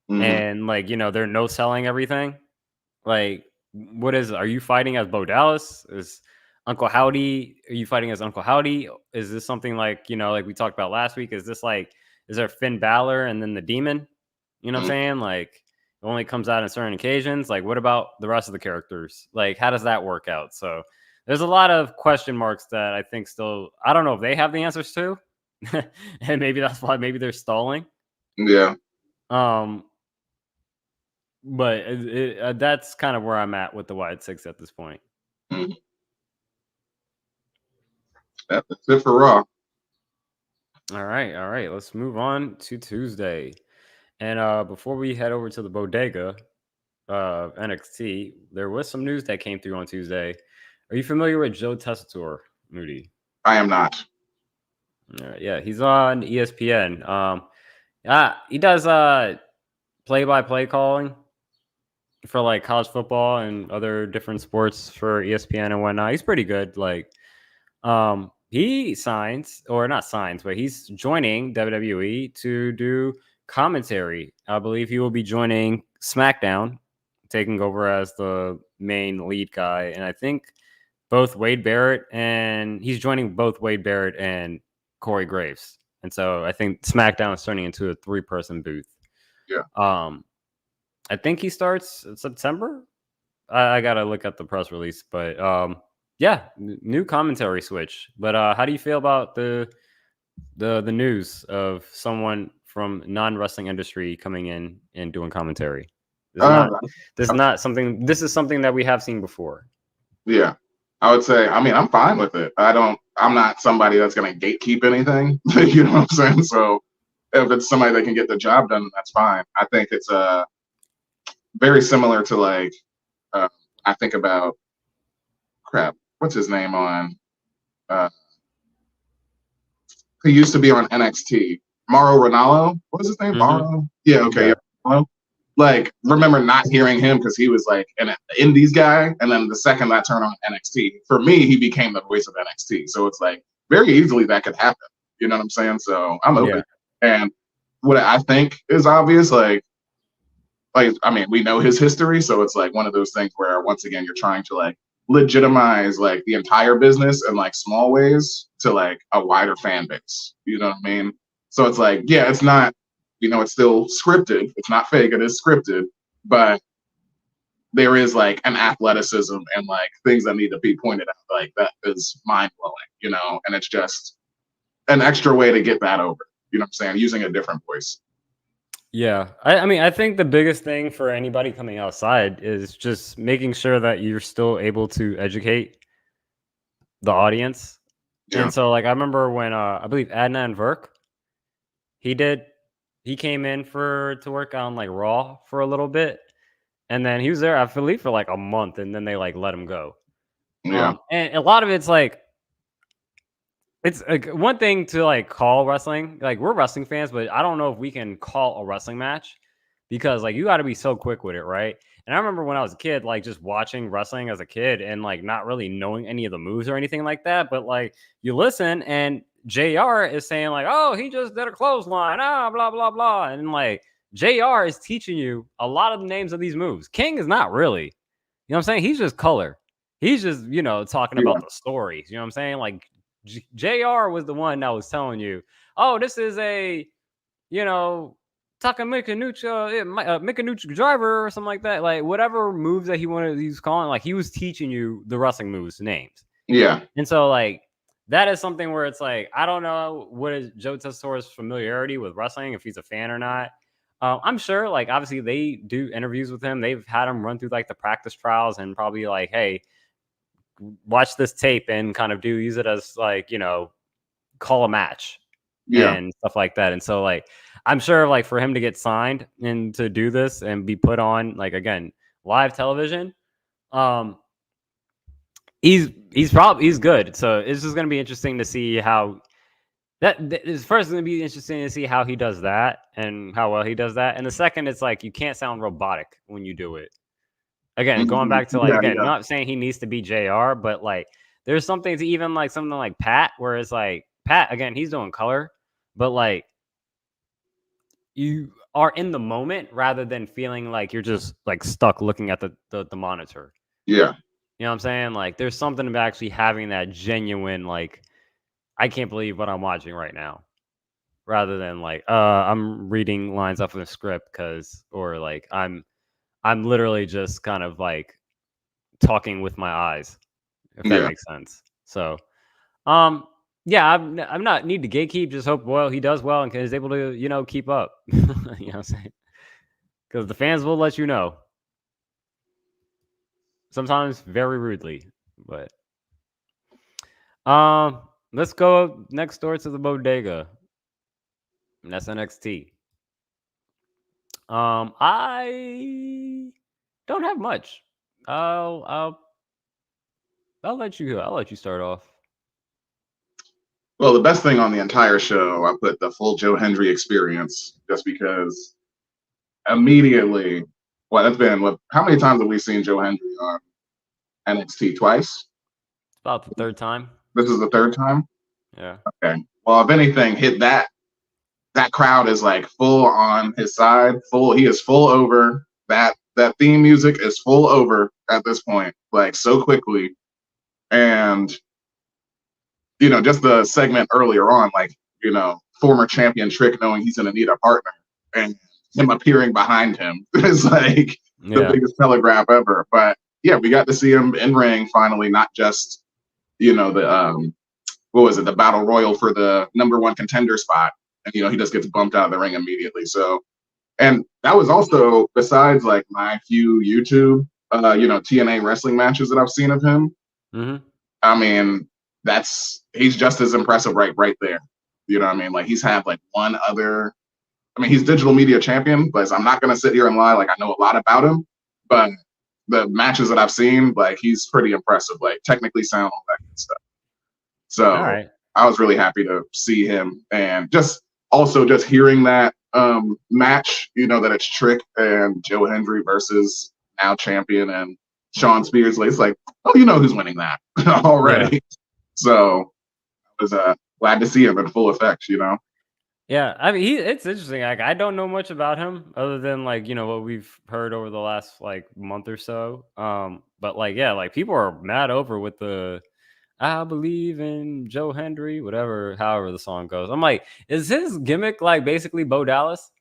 Mm-hmm. And like, you know, they're no selling everything. Like, what is it? Are you fighting as Bo Dallas? Is Uncle Howdy? Are you fighting as Uncle Howdy? Is this something like, you know, like we talked about last week? Is there Finn Balor and then the Demon? You know what I'm saying? Like, it only comes out on certain occasions. Like, what about the rest of the characters? Like, how does that work out? So there's a lot of question marks that I think still, I don't know if they have the answers to. And maybe that's why maybe they're stalling. Yeah. But that's kind of where I'm at with the Wyatt Six at this point. Mm-hmm. That's it for Raw. All right. Let's move on to Tuesday. And before we head over to the bodega of NXT, there was some news that came through on Tuesday. Are you familiar with Joe Tessitore, Moody? I am not. Yeah, he's on ESPN. He does play-by-play calling for like college football and other different sports for ESPN and whatnot. He's pretty good. Like, he signs, or not signs, but he's joining WWE to do commentary. I believe he will be joining SmackDown, taking over as the main lead guy. And I think he's joining both Wade Barrett and Corey Graves. And so I think SmackDown is turning into a 3-person booth. Yeah. I think he starts in September. I gotta look at the press release, but yeah, new commentary switch. But how do you feel about the news of someone from non-wrestling industry coming in and doing commentary? This is something that we have seen before. Yeah, I would say. I mean, I'm fine with it. I I'm not somebody that's going to gatekeep anything. You know what I'm saying? So if it's somebody that can get the job done, that's fine. I think it's very similar to like I think about what's his name on who used to be on NXT, Mauro Ranallo. What was his name? Mauro? Yeah, okay. Yeah. Like, remember not hearing him because he was like an Indies guy, and then the second I turned on NXT, for me, he became the voice of NXT. So it's like very easily that could happen. You know what I'm saying? So I'm open. Yeah. And what I think is obvious, like I mean, we know his history, so it's like one of those things where once again you're trying to like legitimize like the entire business in like small ways to like a wider fan base. You know what I mean? So it's like, yeah, it's not, it's still scripted. It's not fake. It is scripted, but there is like an athleticism and like things that need to be pointed out. Like that is mind blowing, and it's just an extra way to get that over. You know what I'm saying? Using a different voice. Yeah. I mean, I think the biggest thing for anybody coming outside is just making sure that you're still able to educate the audience. Yeah. And so, like, I remember when I believe Adnan Virk, he came in to work on like Raw for a little bit, and then he was there, I believe, for like a month, and then they like let him go. Yeah. And a lot of it's like, it's like one thing to like call wrestling, like we're wrestling fans, but I don't know if we can call a wrestling match because like you got to be so quick with it, right? And I remember when I was a kid, like just watching wrestling as a kid and like not really knowing any of the moves or anything like that, but like you listen and JR is saying like, oh, he just did a clothesline, blah blah blah, and like JR is teaching you a lot of the names of these moves. King is not really, you know what I'm saying? He's just color. He's just talking about the stories. You know what I'm saying? Like. JR was the one that was telling you, oh, this is a, Taka Mikanucha driver or something like that. Like whatever moves that he was calling, like he was teaching you the wrestling moves names. Yeah. And so like that is something where it's like, I don't know what is Joe Tessitore's familiarity with wrestling, if he's a fan or not. I'm sure like obviously they do interviews with him. They've had him run through like the practice trials and probably like, hey, watch this tape and kind of use it as like, call a match and stuff like that. And so like, I'm sure like for him to get signed and to do this and be put on like, again, live television, he's good. So it's just going to be interesting to see how that is first going to be interesting to see how he does that and how well he does that. And the second, it's like, you can't sound robotic when you do it. Again, going back to like, not saying he needs to be JR, but like there's something to even like something like Pat, where it's like Pat, again, he's doing color, but like you are in the moment rather than feeling like you're just like stuck looking at the monitor. Yeah. You know what I'm saying? Like there's something about actually having that genuine, like, I can't believe what I'm watching right now. Rather than like, I'm reading lines off of the script or like I'm literally just kind of like talking with my eyes, if that makes sense. So, yeah, I'm not need to gatekeep. Just hope he does well and is able to keep up. You know what I'm saying? Because the fans will let you know. Sometimes very rudely, but let's go next door to the bodega. And that's NXT. I don't have much. I'll let you start off. Well, the best thing on the entire show, I put the full Joe Hendry experience, just because immediately, that's been, how many times have we seen Joe Hendry on NXT? Twice? It's about the third time. This is the third time? Yeah. Okay. Well, if anything, hit that crowd is like full on his side. He is full over. That theme music is full over at this point, like so quickly. And just the segment earlier on, like, former champion Trick knowing he's going to need a partner and him appearing behind him is like the biggest telegraph ever. But yeah, we got to see him in ring finally, not just, the, what was it? The battle royal for the #1 contender spot. And, he just gets bumped out of the ring immediately. So, and that was also, besides like my few YouTube, TNA wrestling matches that I've seen of him. Mm-hmm. I mean, that's he's just as impressive right there. You know what I mean? Like he's had like one other. I mean, he's digital media champion, but I'm not gonna sit here and lie. Like I know a lot about him, but the matches that I've seen, like he's pretty impressive. Like technically sound, all that good stuff. So All right. I was really happy to see him, and just also just hearing that match. You know that it's Trick and Joe Hendry versus now champion and Sean Spears. Like, it's like, oh, you know who's winning that already. Yeah. So I was glad to see him in full effect. You know. Yeah, I mean, it's interesting. Like, I don't know much about him other than like what we've heard over the last like month or so. But like, yeah, like people are mad over with the "I believe in Joe Hendry," however the song goes. I'm like, is his gimmick like basically Bo Dallas?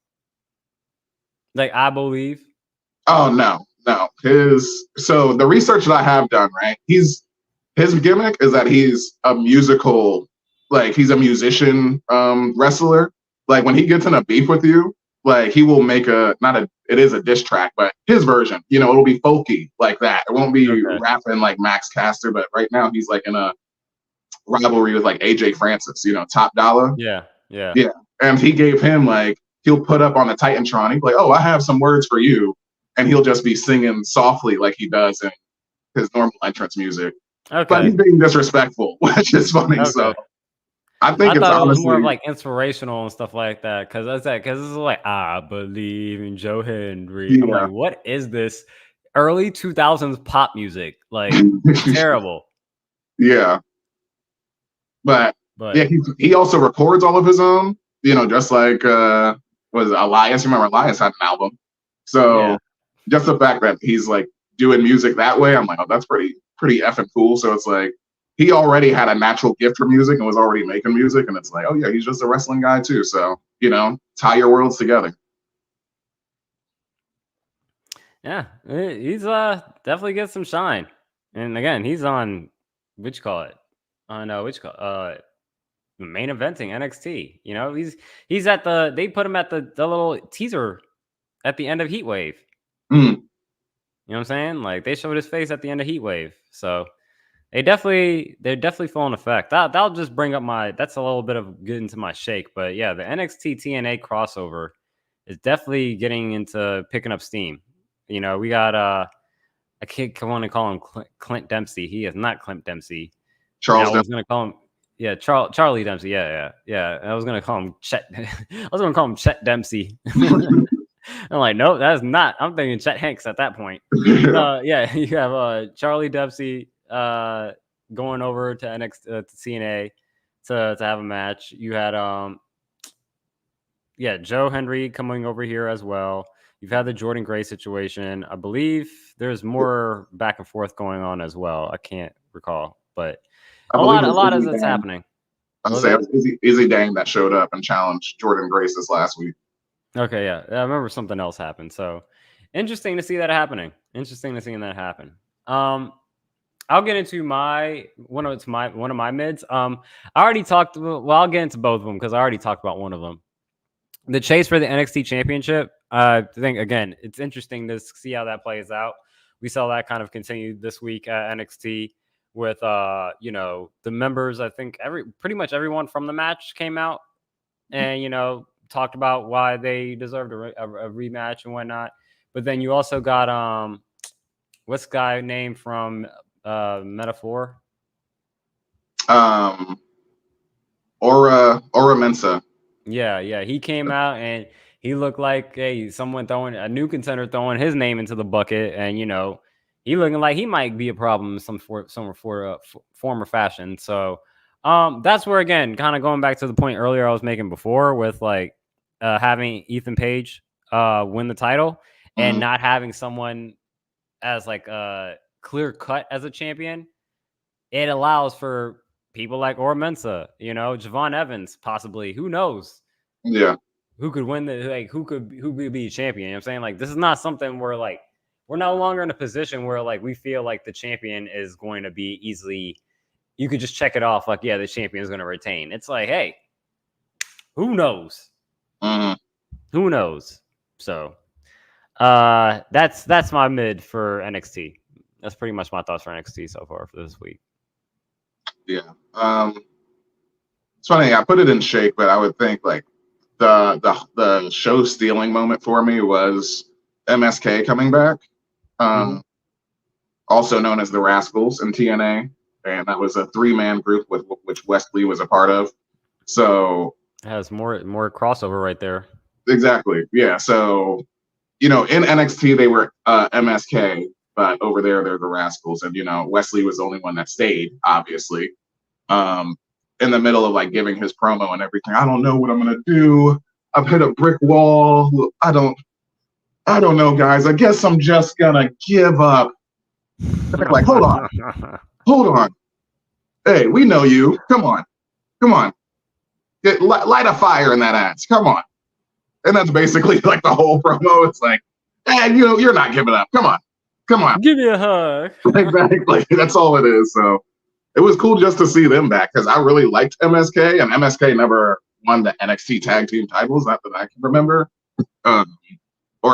Like, I believe. Oh no. So the research that I have done, right? His gimmick is that he's a musical, like he's a musician wrestler. Like when he gets in a beef with you, like he will make it is a diss track, but his version, it'll be folky like that. It won't be rapping like Max Caster, but right now he's like in a rivalry with like AJ Francis, Top Dollar. Yeah. And he gave him he'll put up on the Titantron, he'll be like, oh, I have some words for you. And he'll just be singing softly like he does in his normal entrance music. Okay. But he's being disrespectful, which is funny. Okay. So I think it's honestly, it was more of like inspirational and stuff like that. Because this is like, I believe in Joe Hendry. Yeah. I'm like, what is this early 2000s pop music? Like, terrible. Yeah. But yeah, he also records all of his own, just like was Elias. Remember Elias had an album. So just the fact that he's like doing music that way, I'm like, oh, that's pretty effing cool. So it's like he already had a natural gift for music and was already making music, and it's like, oh yeah, he's just a wrestling guy too. So tie your worlds together. Yeah, he's definitely gets some shine. And again, he's on main eventing NXT. He's at they put him at the little teaser at the end of Heatwave. Mm. You know what I'm saying? Like they showed his face at the end of Heatwave. So they're definitely feeling effect. That'll just bring up that's a little bit of getting to my shake. But yeah, the NXT TNA crossover is definitely getting into picking up steam. We got I want to call him Clint Dempsey. He is not Clint Dempsey. Charles. I was going to call him Charlie Dempsey. Yeah. I was going to call him Chet. I was going to call him Chet Dempsey. I'm like, no, that's not. I'm thinking Chet Hanks at that point. Yeah, you have Charlie Dempsey going over to NXT to TNA to have a match. You had Joe Hendry coming over here as well. You've had the Jordan Gray situation. I believe there's more back and forth going on as well. I can't recall, but a lot of it's happening. I'm saying Izzy Dang that showed up and challenged Jordan Grace this last week. Okay, yeah. I remember something else happened. So interesting to see that happening. Interesting to see that happen. I'll get into one of my mids. I already talked. Well, I'll get into both of them because I already talked about one of them. The chase for the NXT Championship. I think again, it's interesting to see how that plays out. We saw that kind of continue this week at NXT with the members. I think pretty much everyone from the match came out and talked about why they deserved a rematch and whatnot. But then you also got what's the guy name from Metaphor? Aura Mensa. Yeah. He came out and he looked like someone throwing a new contender throwing his name into the bucket, and he looking like he might be a problem in some form or fashion. So that's where, again, kind of going back to the point earlier I was making before with like having Ethan Page win the title and not having someone as like clear cut as a champion. It allows for people like Ora Mensa, Javon Evans, possibly. Who knows? Yeah. Who could win who could be a champion? You know what I'm saying? Like, this is not something where like we're no longer in a position where like we feel like the champion is going to be easily. You could just check it off like, yeah, the champion is going to retain. It's like, hey, who knows? Who knows? So that's my mid for NXT. That's pretty much my thoughts for NXT so far for this week. Yeah. It's funny. I put it in shake, but I would think like the show stealing moment for me was MSK coming back, um, also known as the Rascals in TNA, and that was a 3-man group with which Wesley was a part of. So It has more crossover right there. exactly, yeah. So in NXT they were MSK, but over there they're the Rascals, and Wesley was the only one that stayed, obviously. In the middle of like giving his promo and everything, I don't know what I'm gonna do. I've hit a brick wall. I don't know, guys. I guess I'm just gonna give up. They're like, hold on. Hey, we know you. Come on. Light a fire in that ass. Come on. And that's basically like the whole promo. It's like, hey, you're not giving up. Come on. Give me a hug. Exactly. That's all it is. So it was cool just to see them back because I really liked MSK, and MSK never won the NXT tag team titles, not that I can remember. Or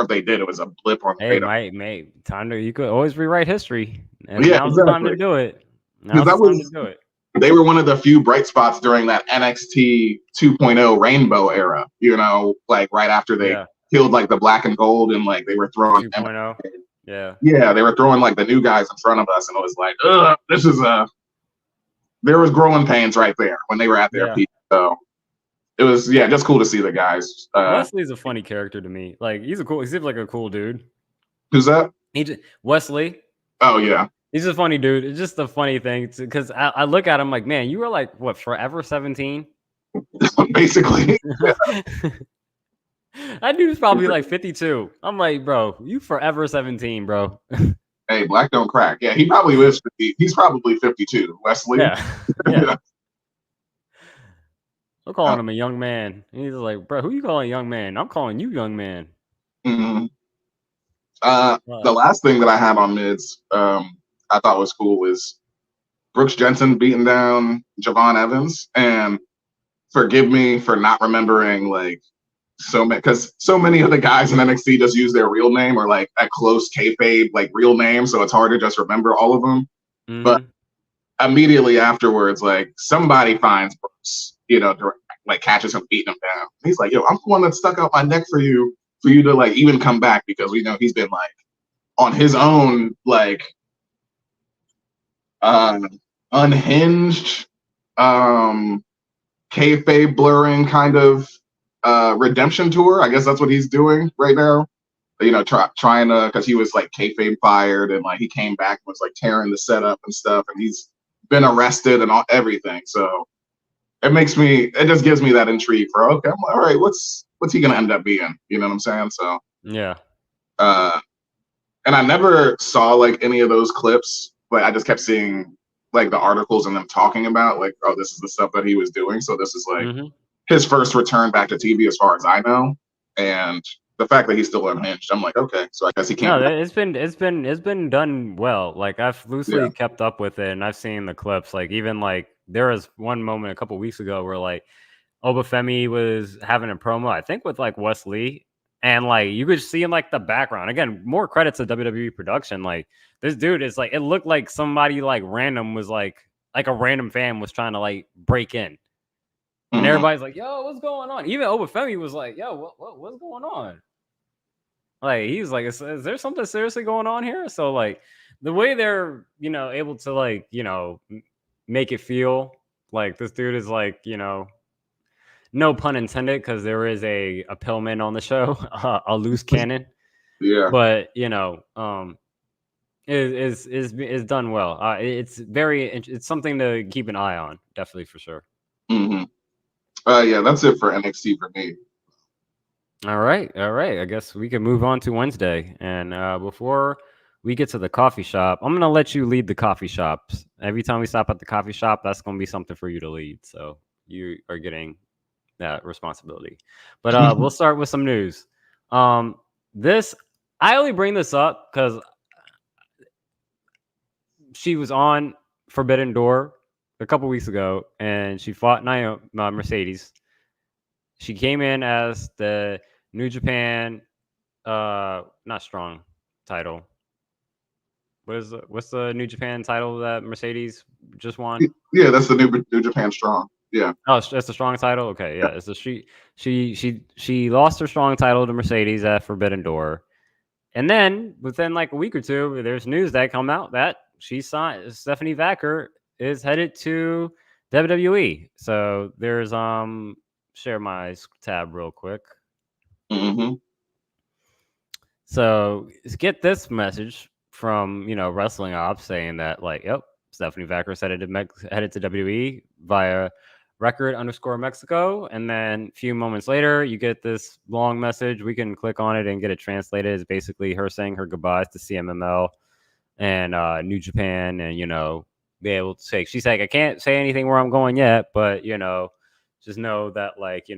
if they did, it was a blip on the Hey, mate, you could always rewrite history. And yeah, now's exactly. the time to do it. To do it. They were one of the few bright spots during that NXT 2.0 Rainbow era, like right after they killed like the black and gold and like they were throwing 2.0. Yeah, they were throwing like the new guys in front of us, and it was like, there was growing pains right there when they were at their peak. So it was just cool to see the guys. Wesley's a funny character to me. Like he seems like a cool dude. Who's that? Wesley. Oh yeah. He's a funny dude. It's just a funny thing because I look at him like, man, you were like what, forever 17? Basically. That dude's probably like 52. I'm like, bro, you forever 17, bro. Hey, black don't crack. Yeah, he probably is 50. He's probably 52. Wesley. Yeah. I'm calling him a young man. And he's like, bro, who you calling young man? I'm calling you young man. Mm-hmm. The last thing that I have on mids, I thought was cool was Brooks Jensen beating down Javon Evans. And forgive me for not remembering like because so many of the guys in NXT just use their real name or like a close kayfabe like real name, so it's hard to just remember all of them. Mm-hmm. But immediately afterwards, like somebody finds Brooks, like catches him beating him down. He's like, "Yo, I'm the one that stuck out my neck for you to like even come back because we know he's been like on his own like unhinged, kayfabe blurring kind of redemption tour. I guess that's what he's doing right now. Trying to, because he was like kayfabe fired and like he came back and was like tearing the setup and stuff, and he's been arrested and everything. So it just gives me that intrigue for okay, I'm like, all right, what's he gonna end up being? You know what I'm saying? So yeah. And I never saw like any of those clips, but I just kept seeing like the articles and them talking about like, oh, this is the stuff that he was doing. So this is like his first return back to TV, as far as I know, and the fact that he's still unhinged, I'm like, okay, so I guess he can't. No, it's been done well. Like I've loosely kept up with it, and I've seen the clips. Like even like there was one moment a couple weeks ago where like Obafemi was having a promo, I think with like Wesley, and like you could see in like the background. Again, more credits to WWE production. Like this dude is like, it looked like somebody like random was like a random fan was trying to like break in. And everybody's like, yo, what's going on? Even Obafemi was like, yo, what's going on? Like, he's like, is there something seriously going on here? So, like, the way they're, able to, like, make it feel like this dude is, like, no pun intended, because there is a pillman on the show, a loose cannon. Yeah. But, is done well. It's something to keep an eye on, definitely, for sure. Mm-hmm. Yeah, that's it for NXT for me. All right. I guess we can move on to Wednesday. And before we get to the coffee shop, I'm going to let you lead the coffee shops. Every time we stop at the coffee shop, that's going to be something for you to lead. So you are getting that responsibility. But we'll start with some news. I only bring this up because she was on Forbidden Door a couple weeks ago, and she fought Mercedes. She came in as the New Japan, not strong title. What's the New Japan title that Mercedes just won? Yeah, that's the New Japan Strong. Yeah. Oh, it's a strong title. Okay, yeah. It's a she lost her strong title to Mercedes at Forbidden Door, and then within like a week or two, there's news that come out that she signed. Stephanie Vacker is headed to WWE. So there's share my tab real quick. Mm-hmm. So get this message from Wrestling Ops saying that like, yep, Stephanie Vacker is headed to WWE via record_Mexico, and then a few moments later you get this long message. We can click on it and get it translated. It's basically her saying her goodbyes to CMML and New Japan, and be able to say, she's like, I can't say anything where I'm going yet, but just know that like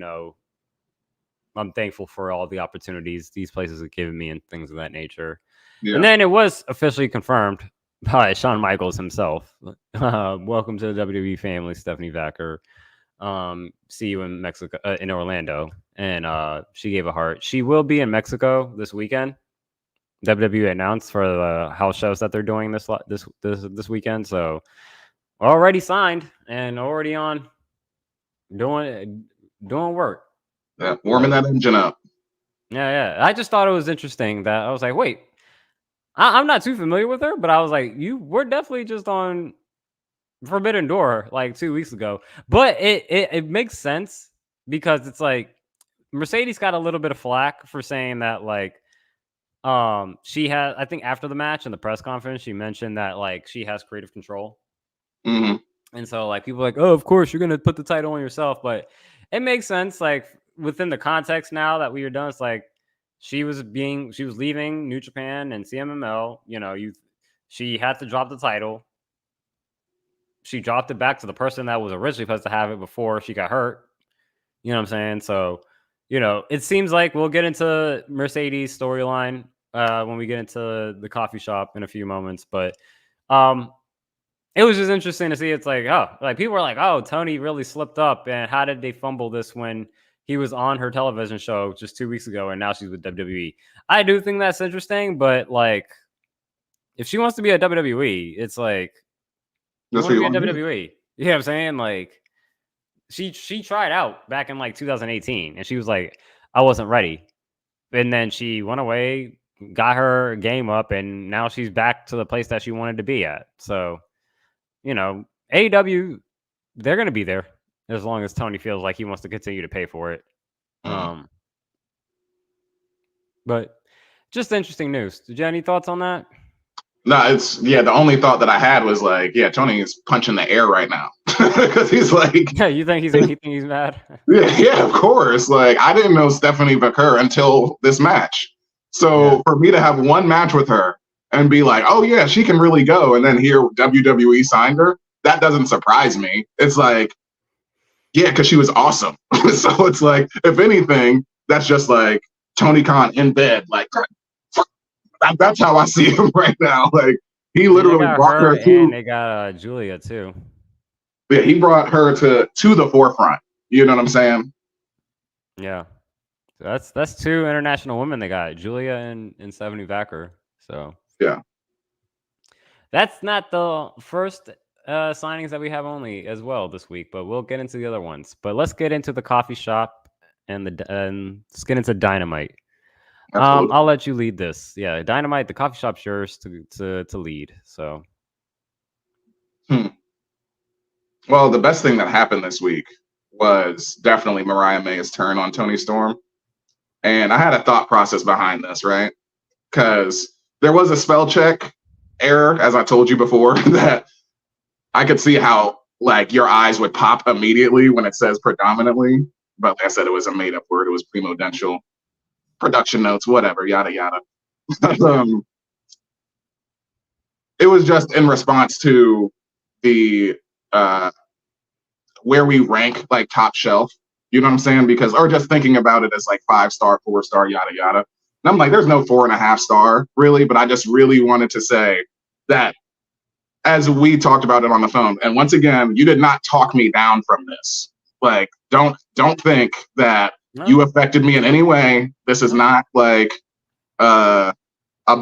I'm thankful for all the opportunities these places have given me and things of that nature. Yeah. And then it was officially confirmed by Shawn Michaels himself. Welcome to the WWE family, Stephanie Vacker. See you in Mexico, in Orlando. And she gave a heart. She will be in Mexico this weekend. WWE announced for the house shows that they're doing this weekend. So already signed and already on doing work. Yeah, warming that engine up. Yeah. I just thought it was interesting that I was like, wait, I'm not too familiar with her, but I was like, we're definitely just on Forbidden Door like 2 weeks ago. But it makes sense because it's like Mercedes got a little bit of flack for saying that like she has, I think after the match in the press conference, she mentioned that like she has creative control. Mm-hmm. And so like people are like, oh, of course you're gonna put the title on yourself, but it makes sense like within the context now that we are done. It's like she was leaving New Japan and CMML. She had to drop the title. She dropped it back to the person that was originally supposed to have it before she got hurt. You know what I'm saying? So, it seems like we'll get into Mercedes storyline when we get into the coffee shop in a few moments. But it was just interesting to see. It's like, oh, like people were like, oh, Tony really slipped up. And how did they fumble this when he was on her television show just 2 weeks ago and now she's with WWE? I do think that's interesting. But like, if she wants to be at WWE, it's like, you want to be at WWE. You know what I'm saying? Like, she tried out back in like 2018 and she was like, I wasn't ready. And then she went away, got her game up, and now she's back to the place that she wanted to be at. So, AEW, they're going to be there as long as Tony feels like he wants to continue to pay for it. But just interesting news. Did you have any thoughts on that? No, the only thought that I had was like, yeah, Tony is punching the air right now because he's like, yeah, you think he's mad? Yeah, of course. Like, I didn't know Stephanie Vacker until this match. So for me to have one match with her and be like, oh yeah, she can really go, and then hear WWE signed her, that doesn't surprise me. It's like, yeah, because she was awesome. So it's like, if anything, that's just like Tony Khan in bed, like, that's how I see him right now. Like, he literally brought her to. And they got Julia too. Yeah, he brought her to the forefront. You know what I'm saying? Yeah, that's two international women they got, Julia and Stephanie Vacker. So yeah, that's not the first signings that we have only as well this week, but we'll get into the other ones. But let's get into the coffee shop and let's get into Dynamite. I'll let you lead this. Yeah, Dynamite, the coffee shop's yours to lead. So, well, the best thing that happened this week was definitely Mariah May's turn on Toni Storm, and I had a thought process behind this, right? Because there was a spell check error, as I told you before, that I could see how like your eyes would pop immediately when it says predominantly, but like I said, it was a made-up word. It was primodential. Production notes, whatever, yada yada. It was just in response to the where we rank like top shelf. You know what I'm saying? Because or just thinking about it as like 5-star, 4-star, yada yada. And I'm like, there's no 4.5 star really, but I just really wanted to say that as we talked about it on the phone, and once again, you did not talk me down from this. Like, don't think that you affected me in any way. This is not like a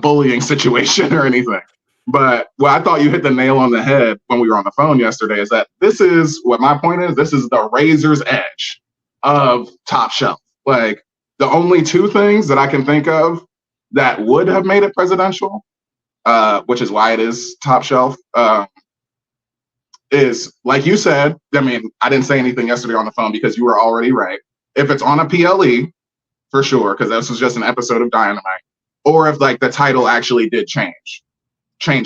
bullying situation or anything. But what I thought you hit the nail on the head when we were on the phone yesterday is that this is what my point is. This is the razor's edge of Top Shelf. Like the only two things that I can think of that would have made it presidential, which is why it is Top Shelf, is like you said. I mean, I didn't say anything yesterday on the phone because you were already right. If it's on a PLE, for sure, because this was just an episode of Dynamite, or if like the title actually did change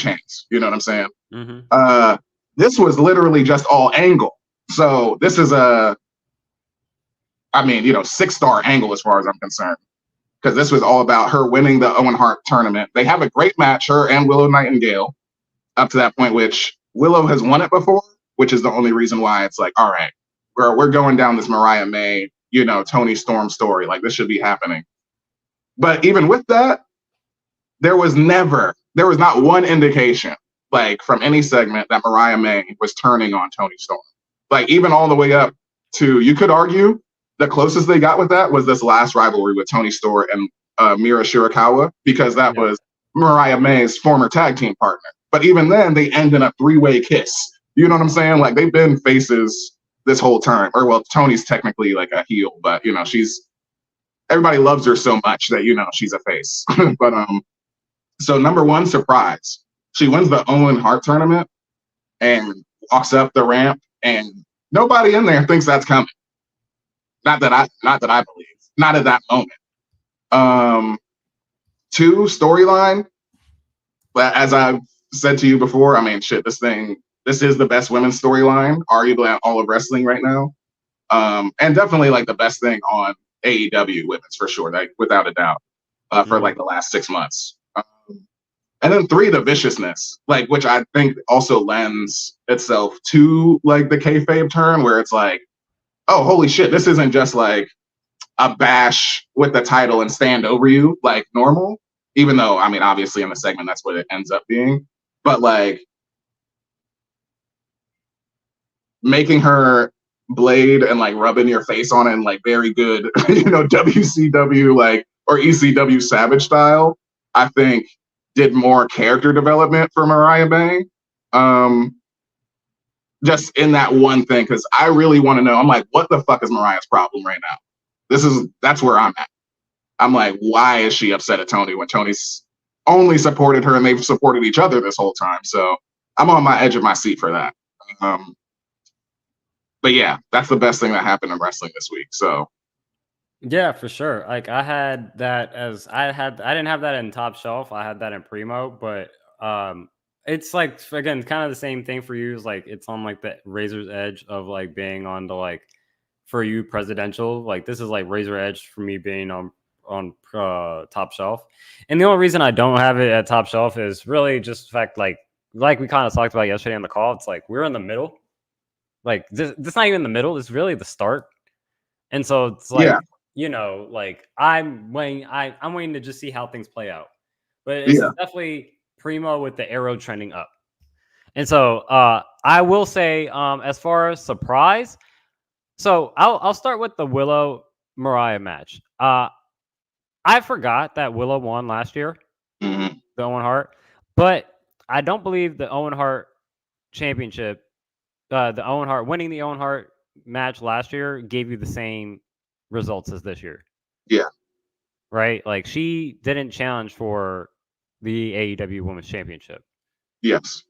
hands. You know what I'm saying? Mm-hmm. This was literally just all angle. So this is a, I mean, 6-star angle as far as I'm concerned, because this was all about her winning the Owen Hart tournament. They have a great match, her and Willow Nightingale, up to that point, which Willow has won it before, which is the only reason why it's like, all right, we're going down this Mariah May, Tony Storm story. Like this should be happening. But even with that, there was not one indication, like from any segment, that Mariah May was turning on Tony Storm. Like even all the way up to, you could argue, the closest they got with that was this last rivalry with Tony Storm and Mira Shirakawa, because that was Mariah May's former tag team partner. But even then, they end in a 3-way kiss. You know what I'm saying? Like they've been faces this whole time. Or well, Tony's technically like a heel, but everybody loves her so much that she's a face. But so number one, surprise. She wins the Owen Hart tournament and walks up the ramp, and nobody in there thinks that's coming. Not that I believe. Not at that moment. 2, storyline. But as I've said to you before, I mean, shit, this is the best women's storyline, arguably on all of wrestling right now. And definitely like the best thing on AEW women's for sure, like without a doubt, for like the last 6 months. And then 3, the viciousness, like, which I think also lends itself to like the kayfabe turn, where it's like, oh, holy shit, this isn't just like a bash with the title and stand over you like normal, even though, I mean, obviously in the segment, that's what it ends up being. But like making her blade and like rubbing your face on it in like very good, WCW like or ECW Savage style, I think did more character development for Mariah May. Just in that one thing, because I really want to know. I'm like, what the fuck is Mariah's problem right now? That's where I'm at. I'm like, why is she upset at Tony when Tony's only supported her and they've supported each other this whole time? So I'm on my edge of my seat for that. But yeah, that's the best thing that happened in wrestling this week. So yeah, for sure. Like I had that I didn't have that in Top Shelf. I had that in Primo, but it's like, again, kind of the same thing for you. Is like it's on like the razor's edge of like being on the like for you presidential. Like this is like razor edge for me being on Top Shelf. And the only reason I don't have it at Top Shelf is really just the fact like we kind of talked about yesterday on the call. It's like we're in the middle. Like this not even the middle. It's really the start. And so it's like, like I'm waiting to just see how things play out. But it's definitely Primo with the arrow trending up. And so I will say, as far as surprise, so I'll start with the Willow Mariah match. I forgot that Willow won last year, the Owen Hart, but I don't believe the Owen Hart championship, the Owen Hart winning the Owen Hart match last year gave you the same results as this year. Yeah. Right? Like she didn't challenge for the AEW Women's Championship. Yes.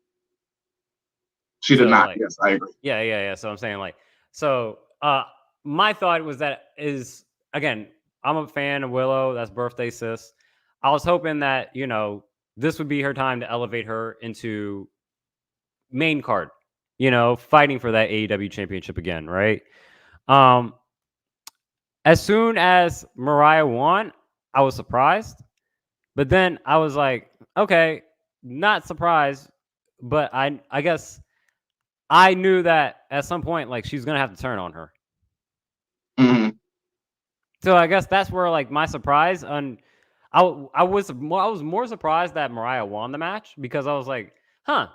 She did not. Like, yes, I agree. Yeah. So I'm saying like, my thought was that is, again, I'm a fan of Willow. That's birthday sis. I was hoping that, this would be her time to elevate her into main card, fighting for that AEW championship again, right? As soon as Mariah won, I was surprised. But then I was like, okay, not surprised, but I guess I knew that at some point, like, she's going to have to turn on her. Mm-hmm. So I guess that's where, like, my surprise, and I was more surprised that Mariah won the match, because I was like, how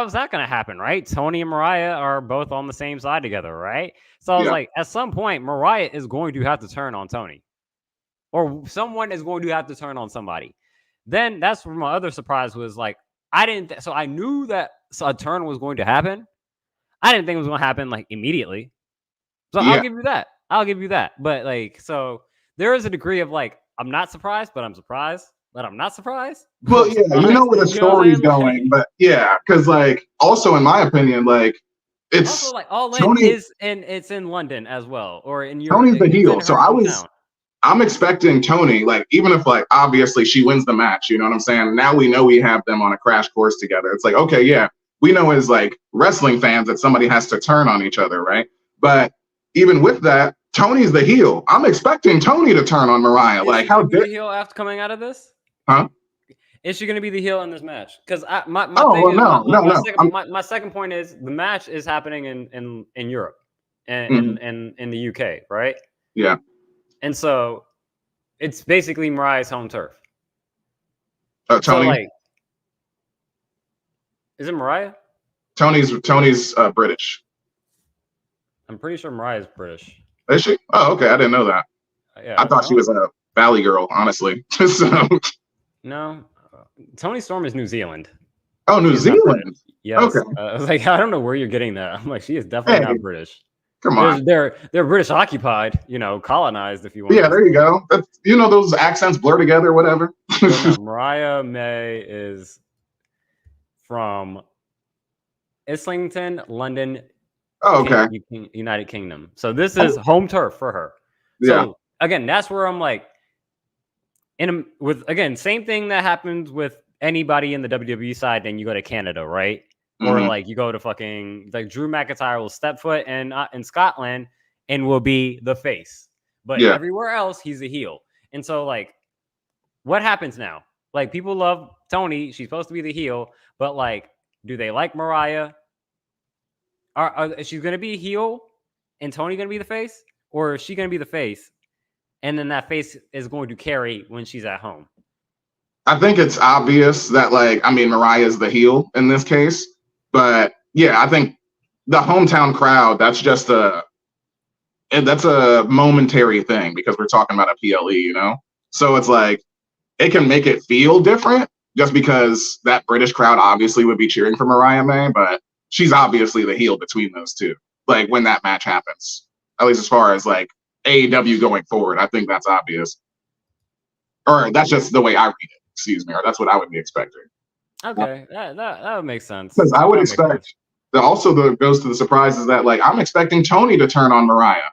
is that going to happen, right? Tony and Mariah are both on the same side together, right? So I was like, at some point, Mariah is going to have to turn on Tony. Or someone is going to have to turn on somebody. then that's where my other surprise was. Like, I didn't. So I knew that a turn was going to happen. I didn't think it was going to happen like immediately. So Yeah. I'll give you that. I'll give you that. But like, so there is a degree of like, I'm not surprised, but I'm surprised. But I'm not surprised. Well, yeah, you know where the story's going, but yeah, because like also in my opinion, like it's also like All In Tony, is and it's in London as well, or in Europe. Tony's the It's heel. in So her hometown. I'm expecting Tony, like even if like obviously she wins the match, you know what I'm saying? Now we know we have them on a crash course together. It's like, okay, yeah, we know as like wrestling fans that somebody has to turn on each other, right? But even with that, Tony's the heel. I'm expecting Tony to turn on Mariah. Like, how did the heel after coming out of this? Huh? Is she going to be the heel in this match? Because my second point is the match is happening in Europe and in the UK, right? Yeah. And so it's basically Mariah's home turf. Tony, so like, is it Mariah? Tony's British. I'm pretty sure Mariah's British. Is she? Oh, okay. I didn't know that. Yeah, I thought she was a Valley girl, honestly. So. No, Toni Storm is New Zealand. Oh, New Zealand. Yes. Okay. I was like, I don't know where you're getting that. I'm like, she is definitely not British. Come on. They're British occupied, colonized, if you want. Yeah, there you go. That's, those accents blur together, whatever. No, Mariah May is from Islington, London. Oh, okay. United Kingdom. So this is home turf for her. So again, that's where I'm like, same thing that happens with anybody in the WWE side. Then you go to Canada, right? Or like you go to fucking like Drew McIntyre will step foot in Scotland and will be the face, but everywhere else he's a heel. And so like, what happens now? Like people love Toni, she's supposed to be the heel, but like, do they like Mariah? Is she going to be a heel and Toni going to be the face, or is she going to be the face and then that face is going to carry when she's at home? I think it's obvious that Mariah is the heel in this case. But yeah, I think the hometown crowd, that's a momentary thing because we're talking about a PLE, So it's like, it can make it feel different just because that British crowd obviously would be cheering for Mariah May, but she's obviously the heel between those two. Like when that match happens, at least as far as like AEW going forward, I think that's obvious. Or that's just the way I read it, excuse me, or that's what I would be expecting. Okay, that would make sense. Because I would expect that also goes to the surprise is that like I'm expecting Toni to turn on Mariah.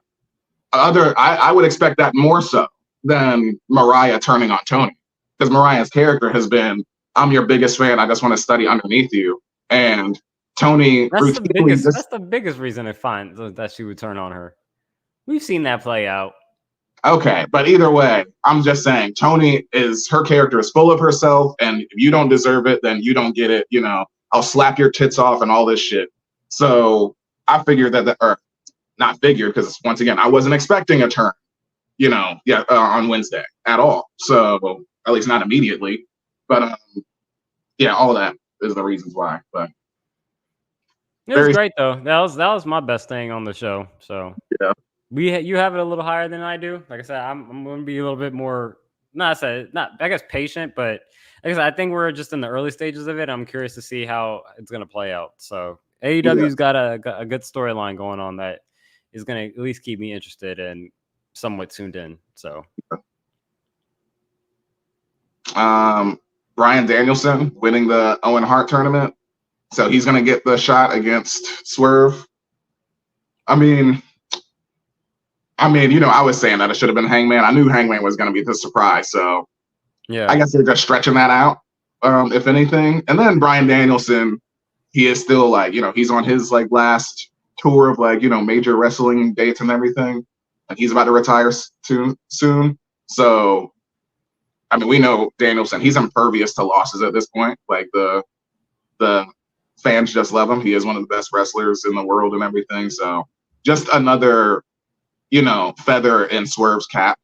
I would expect that more so than Mariah turning on Toni. Because Mariah's character has been, I'm your biggest fan, I just want to study underneath you. And Toni that's the biggest reason I find that she would turn on her. We've seen that play out. Okay, but either way, I'm just saying her character is full of herself, and if you don't deserve it, then you don't get it. I'll slap your tits off and all this shit. So I figured not figured, because once again, I wasn't expecting a turn, on Wednesday at all. So at least not immediately. But all of that is the reasons why. But it was great though. That was my best thing on the show. So yeah. You have it a little higher than I do. Like I said, I'm going to be a little bit more, patient, but like I said, I think we're just in the early stages of it. I'm curious to see how it's going to play out. So AEW's got a good storyline going on that is going to at least keep me interested and somewhat tuned in. So, Bryan Danielson winning the Owen Hart tournament, so he's going to get the shot against Swerve. I was saying that it should have been Hangman. I knew Hangman was going to be the surprise. So yeah, I guess they're just stretching that out, if anything. And then Bryan Danielson, he is still he's on his last tour of major wrestling dates and everything. And he's about to retire soon. So, we know Danielson, he's impervious to losses at this point. Like the fans just love him. He is one of the best wrestlers in the world and everything. So just another feather in Swerve's cap,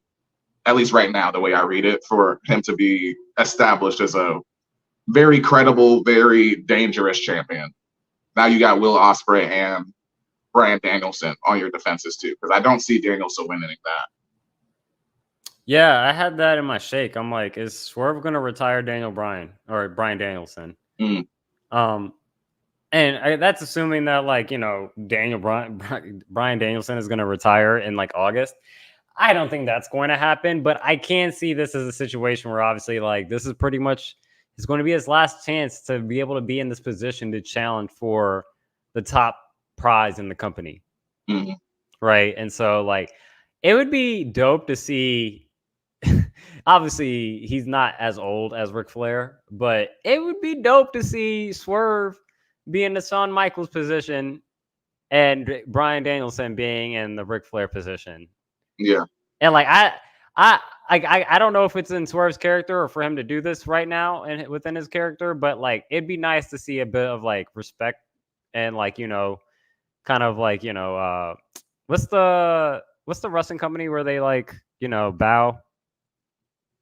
at least right now, the way I read it, for him to be established as a very credible, very dangerous champion. Now you got Will Ospreay and Bryan Danielson on your defenses too, because I don't see Danielson winning that. Yeah, I had that in my shake. I'm like, is Swerve gonna retire Daniel Bryan or Bryan Danielson? Mm. Um, and that's assuming that like Bryan Danielson is gonna retire in like August. I don't think that's going to happen, but I can see this as a situation where obviously like this is pretty much it's going to be his last chance to be able to be in this position to challenge for the top prize in the company. Mm. Right. And so like it would be dope to see. Obviously, he's not as old as Ric Flair, but it would be dope to see Swerve be in the Shawn Michaels position and Bryan Danielson being in the Ric Flair position. Yeah. And like I don't know if it's in Swerve's character or for him to do this right now and within his character, but like it'd be nice to see a bit of like respect and like kind of like what's the wrestling company where they like bow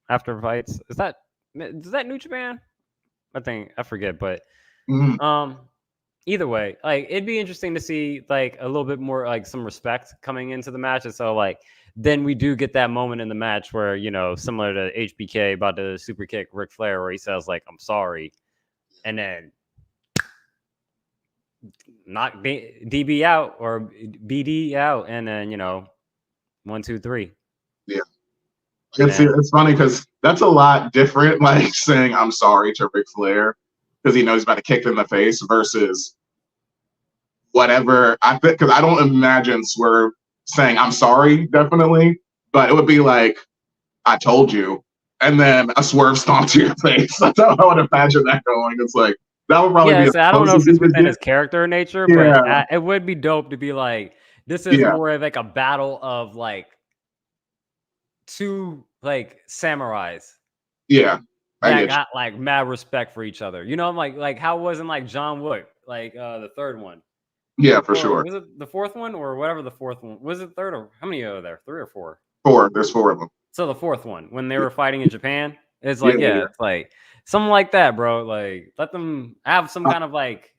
after fights? Is that New Japan? I forget, but Mm. either way, like it'd be interesting to see like a little bit more like some respect coming into the match, and so like then we do get that moment in the match where similar to HBK about to super kick Ric Flair, where he says like I'm sorry, and then knock DB out or BD out, and then 1, 2, 3. Yeah. It's funny because that's a lot different, like saying I'm sorry to Ric Flair because he knows he's about to kick him in the face versus whatever. I think because I don't imagine Swerve saying I'm sorry, definitely, but it would be like I told you, and then a Swerve stomp to your face. That's how I would imagine that going. It's like that would probably be. So I don't know if it's within his character nature, yeah. but it would be dope to be like this is more of like a battle of like two like samurais. Yeah. That got like mad respect for each other. I'm like how wasn't like John Wick, like the third one? Yeah, for sure. Was it the fourth one or whatever the fourth one? Was it third or how many are there? 3 or 4? 4. There's 4 of them. So the fourth one, when they were fighting in Japan, it's like, it's like something like that, bro. Like let them have some kind of like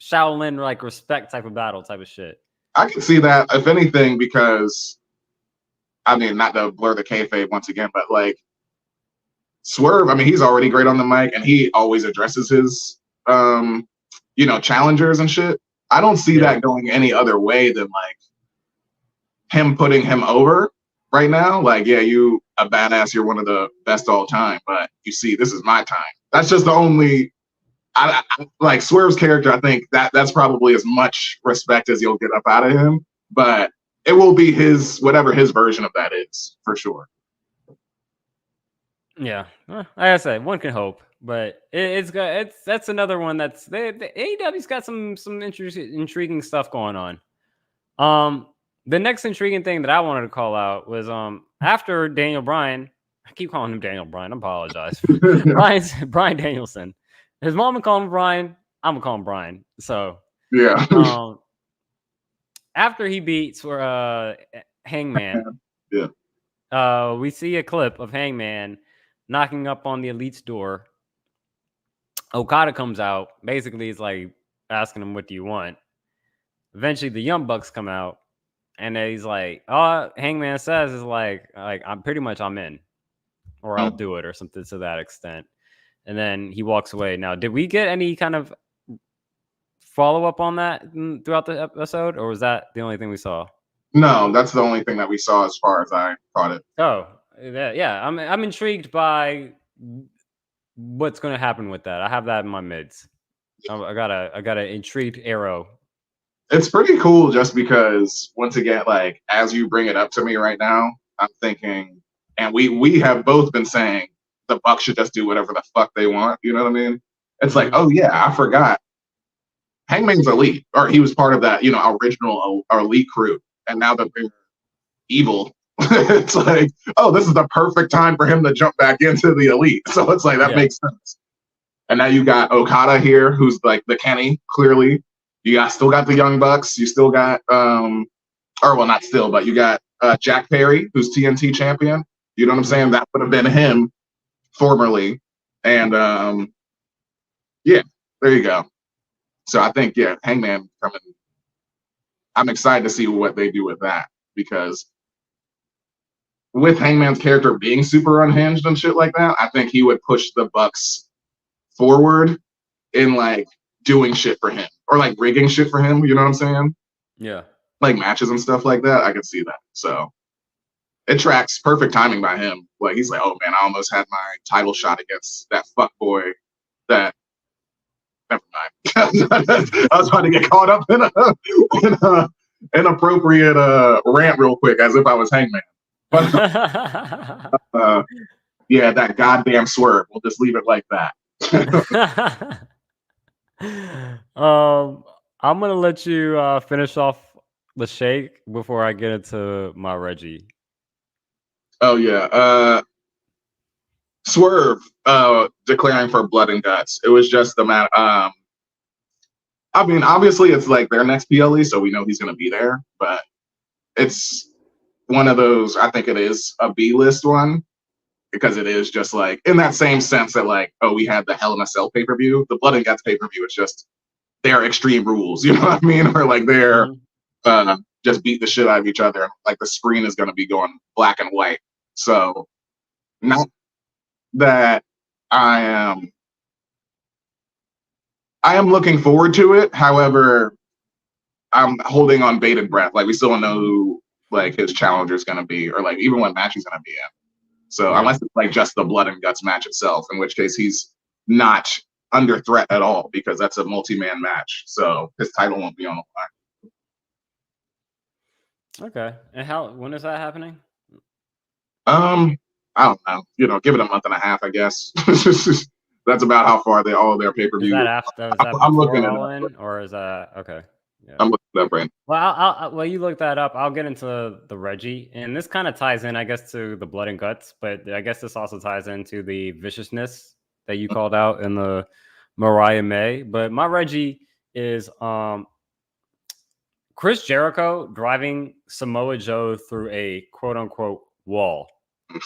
Shaolin like respect type of battle type of shit. I can see that, if anything, because I mean, not to blur the kayfabe once again, but like Swerve, I mean, he's already great on the mic, and he always addresses his, challengers and shit. I don't see that going any other way than like him putting him over right now. Like, yeah, you a badass, you're one of the best all time, but you see, this is my time. That's just the only. I like Swerve's character. I think that's probably as much respect as you'll get up out of him, but it will be his whatever his version of that is for sure. Yeah, like I said, one can hope, but that's another one that's the AEW's got some intriguing stuff going on. The next intriguing thing that I wanted to call out was after Daniel Bryan. I keep calling him Daniel Bryan. I apologize. Bryan Danielson. His mom would call him Bryan. I'm gonna call him Bryan. So yeah. After he beats Hangman, we see a clip of Hangman knocking up on the Elite's door. Okada comes out. Basically, he's like asking him, "What do you want?" Eventually, the Young Bucks come out, and he's like, "Oh, Hangman says is like I'm in, or I'll do it, or something to that extent." And then he walks away. Now, did we get any kind of follow up on that throughout the episode, or was that the only thing we saw? No, that's the only thing that we saw as far as I caught it. Oh, yeah. I'm intrigued by what's going to happen with that. I have that in my mids. I got an intrigued arrow. It's pretty cool just because once again, like as you bring it up to me right now, I'm thinking, and we have both been saying the Bucks should just do whatever the fuck they want. You know what I mean? It's like, oh yeah, I forgot. Hangman's elite, or he was part of that, original elite crew, and now that they're evil, it's like, oh, this is the perfect time for him to jump back into the elite. So it's like that makes sense. And now you got Okada here, who's like the Kenny, clearly. You still got the Young Bucks. You still got, not still, but you got Jack Perry, who's TNT champion. You know what I'm saying? That would have been him formerly. And there you go. So I think, Hangman coming. I'm excited to see what they do with that because with Hangman's character being super unhinged and shit like that, I think he would push the Bucks forward in like doing shit for him or like rigging shit for him. You know what I'm saying? Yeah. Like matches and stuff like that. I could see that. So it tracks. Perfect timing by him. Like he's like, oh man, I almost had my title shot against that fuck boy. That never mind. I was about to get caught up in a inappropriate rant real quick, as if I was Hangman. But yeah, that goddamn swerve. We'll just leave it like that. I'm gonna let you finish off the shake before I get into my Reggie. Oh yeah. Swerve declaring for blood and guts. It was just the matter. I mean, obviously it's like their next PLE, so we know he's gonna be there, but it's one of those, I think it is a B-list one, because it is just like in that same sense that like, oh, we had the Hell in a Cell pay-per-view. The Blood and Guts pay-per-view is just their Extreme Rules, you know what I mean? Or like they're just beat the shit out of each other. Like the screen is gonna be going black and white. So not that I am looking forward to it. However, I'm holding on bated breath. Like we still don't know who like his challenger is gonna be, or like even what match he's gonna be in. So unless it's like just the blood and guts match itself, in which case he's not under threat at all because that's a multi-man match. So his title won't be on the line. Okay. And when is that happening? I don't know. You know, give it a month and a half, I guess. That's about how far all their pay-per-view. Is that after? I'm looking at it, or is that okay? Yeah. I'm looking it up right now. Well, you look that up. I'll get into the Reggie, and this kind of ties in, I guess, to the blood and guts, but I guess this also ties into the viciousness that you called out in the Mariah May. But my Reggie is Chris Jericho driving Samoa Joe through a quote-unquote wall.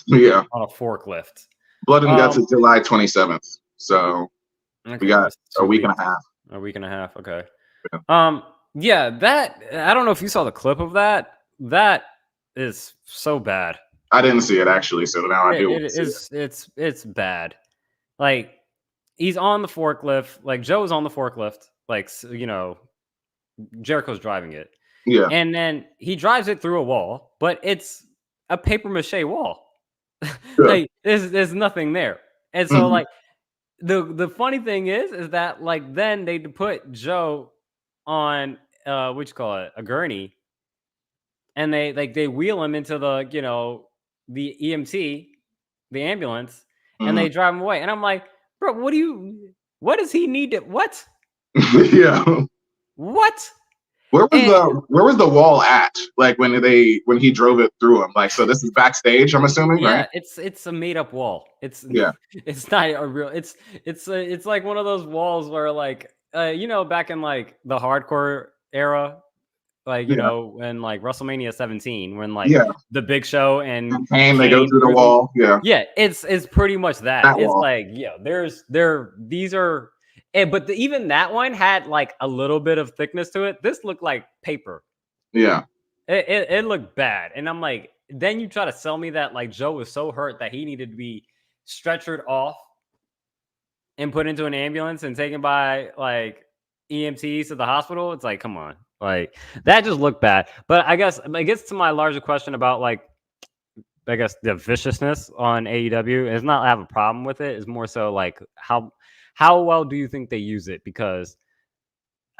Yeah, on a forklift. Blood and Guts is July 27th, so we got a week and a half. A week and a half, okay. Yeah. Yeah, that I don't know if you saw the clip of that. That is so bad. I didn't see it actually, so now I do. It's bad. Like he's on the forklift. Like Joe's on the forklift. Like you know, Jericho's driving it. Yeah. And then he drives it through a wall, but it's a paper mache wall. Sure. Like there's nothing there. And so like the funny thing is that like then they put Joe on what you call it, a gurney, and they wheel him into the, you know, the EMT, the ambulance, and they drive him away. And I'm like, bro, what does he need to what? Yeah. What? Where was the wall at? Like when he drove it through him? Like, so this is backstage, I'm assuming, right? Yeah, it's a made up wall. It's it's not a real. It's like one of those walls where like you know, back in like the hardcore era, like you know, when like WrestleMania 17, when like the Big Show and Kane, they go through the wall. Yeah, it's pretty much that. It's wall. Like these are. But even that one had like a little bit of thickness to it. This looked like paper. Yeah. It looked bad. And I'm like, then you try to sell me that like Joe was so hurt that he needed to be stretchered off and put into an ambulance and taken by like EMTs to the hospital. It's like, come on. Like that just looked bad. But I guess it gets to my larger question about like, I guess the viciousness on AEW. It's not I have a problem with it. It's more so like how well do you think they use it? Because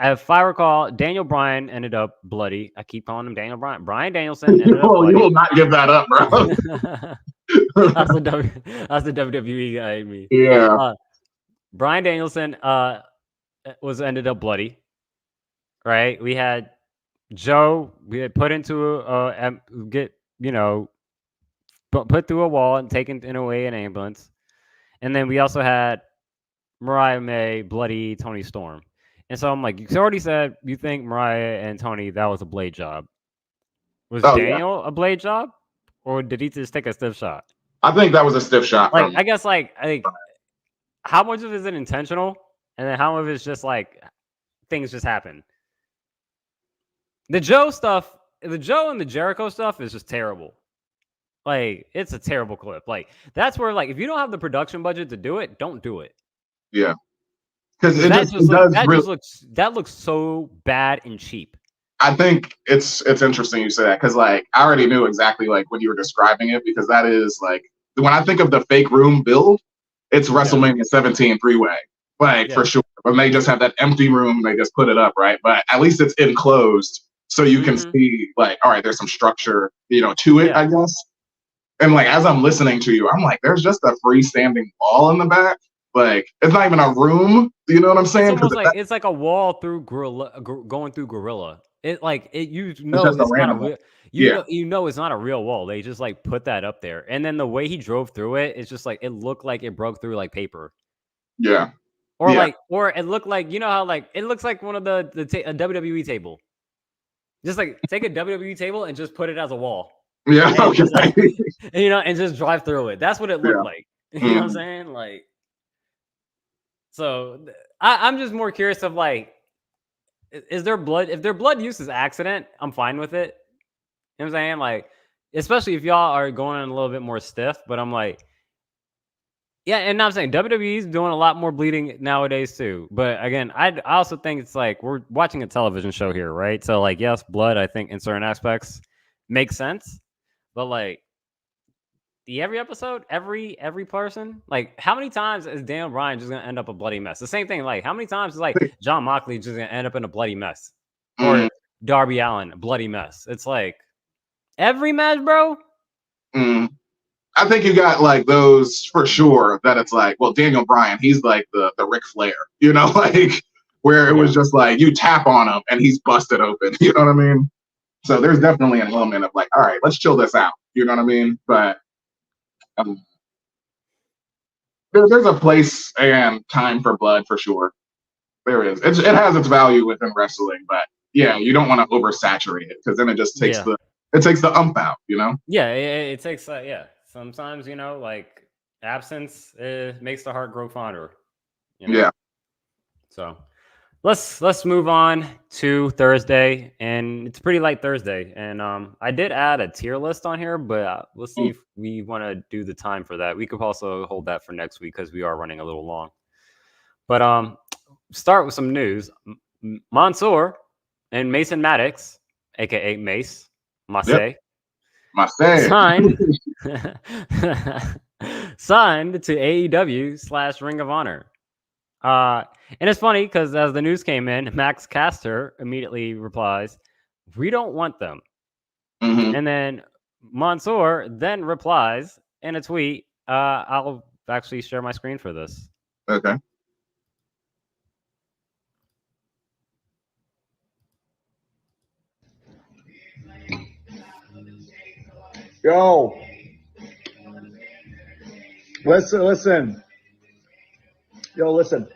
if I recall, Daniel Bryan ended up bloody. I keep calling him Daniel Bryan. Bryan Danielson ended up bloody. You will not give that up, bro. That's the WWE guy in me. Yeah. Bryan Danielson ended up bloody. Right? We had Joe put into put through a wall and taken in away an ambulance. And then we also had Mariah May, bloody Tony Storm. And so I'm like, you already said you think Mariah and Tony, that was a blade job. Was Daniel a blade job? Or did he just take a stiff shot? I think that was a stiff shot. Like, I guess I think how much of it is it intentional? And then how much of it is just like things just happen? The Joe and the Jericho stuff is just terrible. Like, it's a terrible clip. Like, that's where, like, if you don't have the production budget to do it, don't do it. Yeah. Because that looks so bad and cheap. I think it's interesting you say that, because like I already knew exactly like when you were describing it, because that is like when I think of the fake room build, it's WrestleMania 17 3-way, like for sure. When they just have that empty room, they just put it up, right? But at least it's enclosed, so you can see like, all right, there's some structure, to it, I guess. And like as I'm listening to you, I'm like, there's just a freestanding wall in the back. Like it's not even a room. You know what I'm saying? It's almost like it's like a wall through going through Gorilla. It's not a real. It's not a real wall. They just like put that up there, and then the way he drove through it, it's just like it looked like it broke through like paper. Yeah. Or it looked like how like it looks like one of a WWE table. Just like take a WWE table and just put it as a wall. Yeah. And Okay. and just drive through it. That's what it looked like. You know what I'm saying? Like. So I'm just more curious of like, is there blood? If their blood use is accident, I'm fine with it. You know what I'm saying? Like, especially if y'all are going in a little bit more stiff, but I'm like, yeah, and I'm saying WWE's doing a lot more bleeding nowadays too. But again, I also think it's like we're watching a television show here, right? So like, yes, blood, I think in certain aspects makes sense, but like, every episode, every person, like how many times is Daniel Bryan just gonna end up a bloody mess? The same thing, like how many times is like John Moxley just gonna end up in a bloody mess, or Darby Allin, a bloody mess? It's like every match, bro. I think you got like those for sure. That it's like, well, Daniel Bryan, he's like the Ric Flair, like where it was just like you tap on him and he's busted open. You know what I mean? So there's definitely an element of like, all right, let's chill this out. You know what I mean? But there's a place and time for blood for sure. There is. It has its value within wrestling, but yeah, you don't want to oversaturate it because then it just takes the ump out. Yeah, it takes Sometimes like absence makes the heart grow fonder. Yeah. So let's move on to Thursday, and it's pretty light Thursday. And I did add a tier list on here, but we'll see if we want to do the time for that. We could also hold that for next week because we are running a little long. But start with some news. Mansoor and Mason Maddox, aka Mace, signed to AEW / Ring of Honor. And it's funny because as the news came in, Max Caster immediately replies, "We don't want them." And then Mansoor then replies in a tweet, I'll actually share my screen for this. Okay. Yo. Listen. Yo, listen.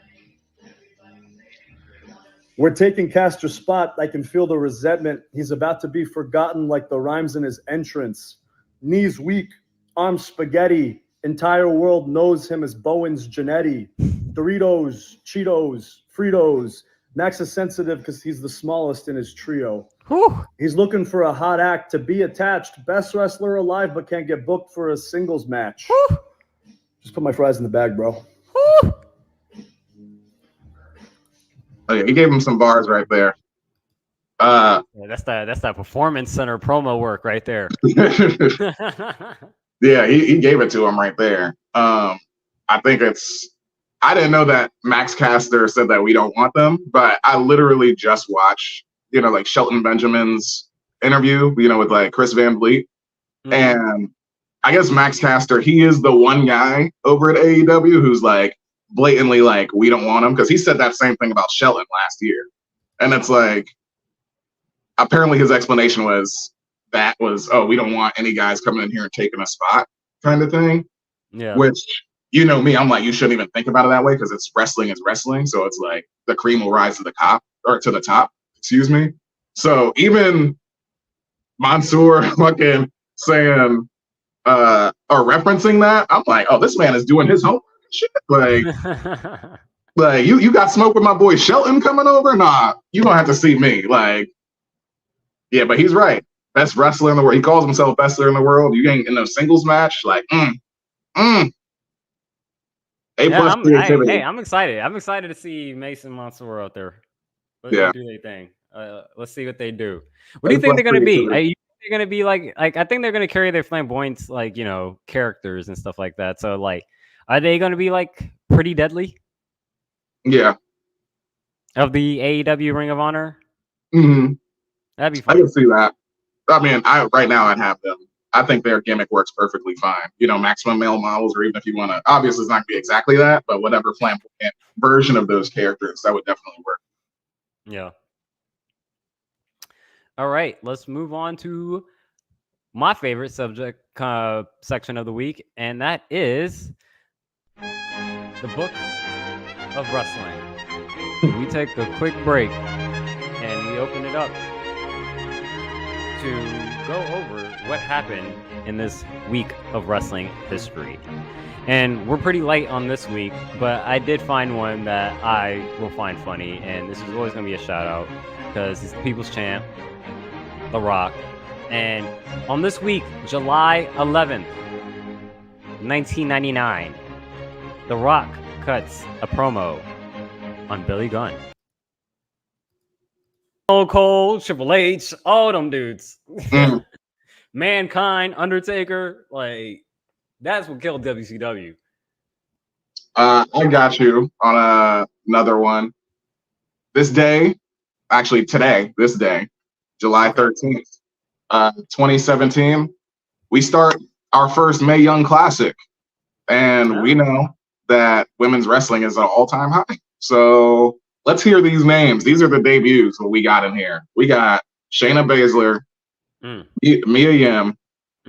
We're taking Caster's spot. I can feel the resentment. He's about to be forgotten like the rhymes in his entrance. Knees weak, arms spaghetti. Entire world knows him as Bowen's Janetti. Doritos, Cheetos, Fritos. Max is sensitive because he's the smallest in his trio. Whew. He's looking for a hot act to be attached. Best wrestler alive, but can't get booked for a singles match. Whew. Just put my fries in the bag, bro. Whew. Oh, yeah, he gave him some bars right there. That's that performance center promo work right there. Yeah, he gave it to him right there. I think I didn't know that Max Caster said that we don't want them, but I literally just watched, like Shelton Benjamin's interview, with like Chris Van Vliet. And I guess Max Caster, he is the one guy over at AEW who's like blatantly like, we don't want him, because he said that same thing about Shelton last year. And it's like, apparently his explanation was, oh, we don't want any guys coming in here and taking a spot kind of thing. Yeah. Which, me, I'm like, you shouldn't even think about it that way because it's wrestling is wrestling. So it's like the cream will rise to the top, excuse me. So even Mansoor fucking saying, or referencing that, I'm like, oh, this man is doing his homework and shit. Like, you got smoke with my boy Shelton coming over? Nah, you don't have to see me. Like, yeah, but he's right. best wrestler in the world. He calls himself best wrestler in the world. You ain't in a singles match, like, A plus creativity. Hey, I'm excited. I'm excited to see Mason Mansoor out there. Yeah. Do their thing. Let's see what they do. What do you think they're gonna be? They're gonna be like I think they're gonna carry their flamboyant, like, you know, characters and stuff like that. So like, are they gonna be like pretty deadly? Yeah. Of the AEW Ring of Honor? Mm-hmm. That'd be fun. I can see that. I mean, right now I'd have them. I think their gimmick works perfectly fine. You know, maximum male models, or even if you want to, obviously it's not going to be exactly that, but whatever flamboyant version of those characters, that would definitely work. Yeah. All right, let's move on to my favorite subject section of the week, and that is the book of wrestling. We take a quick break and we open it up to go over what happened in this week of wrestling history. And we're pretty light on this week, but I did find one that I will find funny, and this is always going to be a shout out because it's the People's Champ, The Rock. And on this week, July 11th, 1999, The Rock cuts a promo on Billy Gunn. Stone Cold, Triple H, all them dudes. Mankind, Undertaker, like, that's what killed WCW. I got you on another one. This day, July 13th, 2017, we start our first Mae Young Classic. And we know that women's wrestling is at an all-time high. So let's hear these names. These are the debuts what we got in here. We got Shayna Baszler, Mia Yim,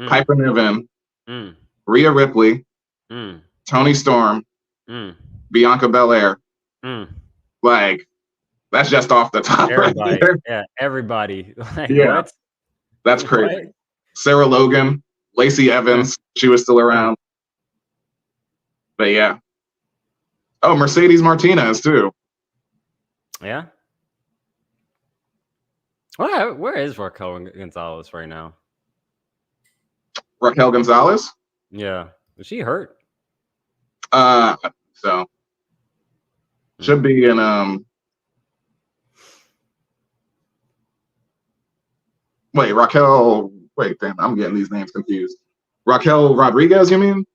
Piper Niven, Rhea Ripley, Toni Storm, Bianca Belair. Like, that's just off the top. Everybody. Right there. Yeah, everybody. Like, yeah. what? That's crazy. What? Sarah Logan, Lacey Evans, she was still around. But yeah. Oh, Mercedes Martinez too. Yeah. Where is Raquel Gonzalez right now? Raquel Gonzalez? Yeah. Was she hurt? So should be in damn, I'm getting these names confused. Raquel Rodriguez, you mean?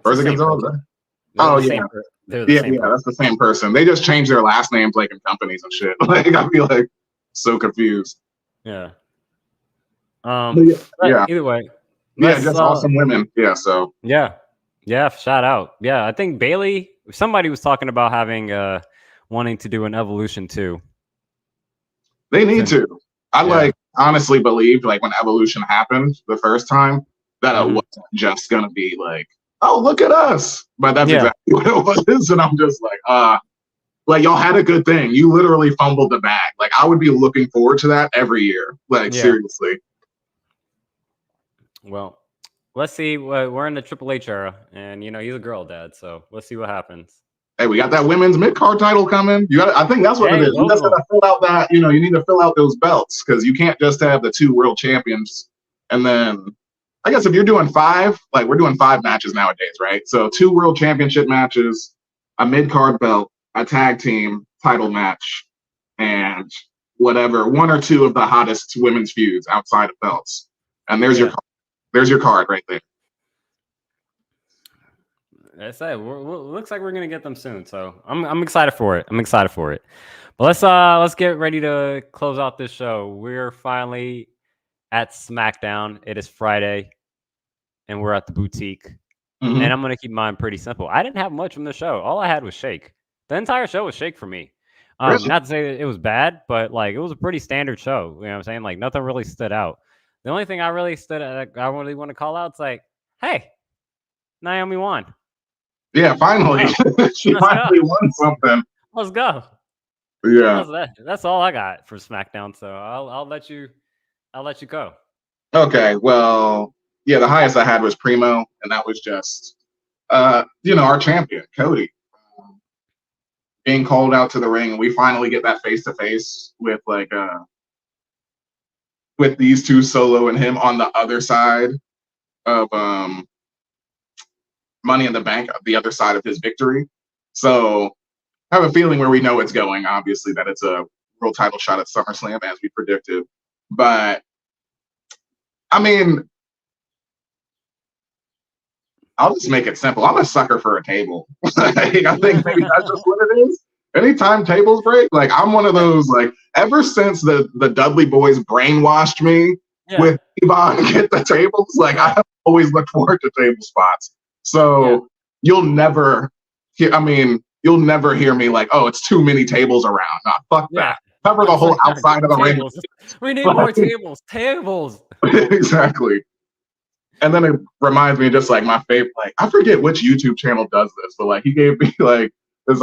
Or is it Gonzalez? Oh yeah. Yeah, that's the same person. They just changed their last names like in companies and shit. Like, I feel like so confused. Yeah. Yeah. Either way. Yeah, just awesome women. Yeah, so. Yeah. Yeah, shout out. Yeah, I think Bailey, somebody was talking about having wanting to do an Evolution too. They need to. I honestly believed, like, when Evolution happened the first time, that it wasn't just gonna be like, oh, look at us. But that's exactly what it was. And I'm just like, y'all had a good thing. You literally fumbled the bag. Like, I would be looking forward to that every year. Like, seriously. Well, let's see. We're in the Triple H era, and, you know, he's a girl dad, so let's see what happens. Hey, we got that women's mid-card title coming. I think that's what it is. You just gotta fill out that, you need to fill out those belts, because you can't just have the 2 world champions. And then, I guess if you're doing 5, like, we're doing 5 matches nowadays, right? So 2 world championship matches, a mid-card belt, a tag team title match, and whatever, 1 or 2 of the hottest women's feuds outside of belts. And there's your card right there. That's it. Looks like we're gonna get them soon, so I'm excited for it. But let's get ready to close out this show. We're finally at SmackDown. It is Friday, and we're at the boutique. And I'm gonna keep mine pretty simple. I didn't have much from the show. All I had was shake. The entire show was shake for me. Really? Not to say that it was bad, but like, it was a pretty standard show. You know what I'm saying? Like, nothing really stood out. The only thing I really want to call out is like, hey, Naomi won. Yeah, finally. She finally won something. Let's go. Yeah. That's all I got for SmackDown. So I'll let you go. Okay. Well, yeah, the highest I had was Primo, and that was just our champion, Cody, being called out to the ring, and we finally get that face to face with with these two, Solo and him, on the other side of Money in the Bank, the other side of his victory. So I have a feeling where we know it's going, obviously, that it's a world title shot at SummerSlam, as we predicted. But, I mean, I'll just make it simple. I'm a sucker for a table. I think maybe that's just what it is. Anytime tables break, like, I'm one of those, like, ever since the Dudley boys brainwashed me with Yvonne get the tables, like, I've always looked forward to table spots. So you'll never hear me like, oh, it's too many tables around. Nah, fuck that. Cover the whole outside of the ring. We need more tables. Tables. Exactly. And then it reminds me of just like my favorite, like, I forget which YouTube channel does this, but like he gave me like this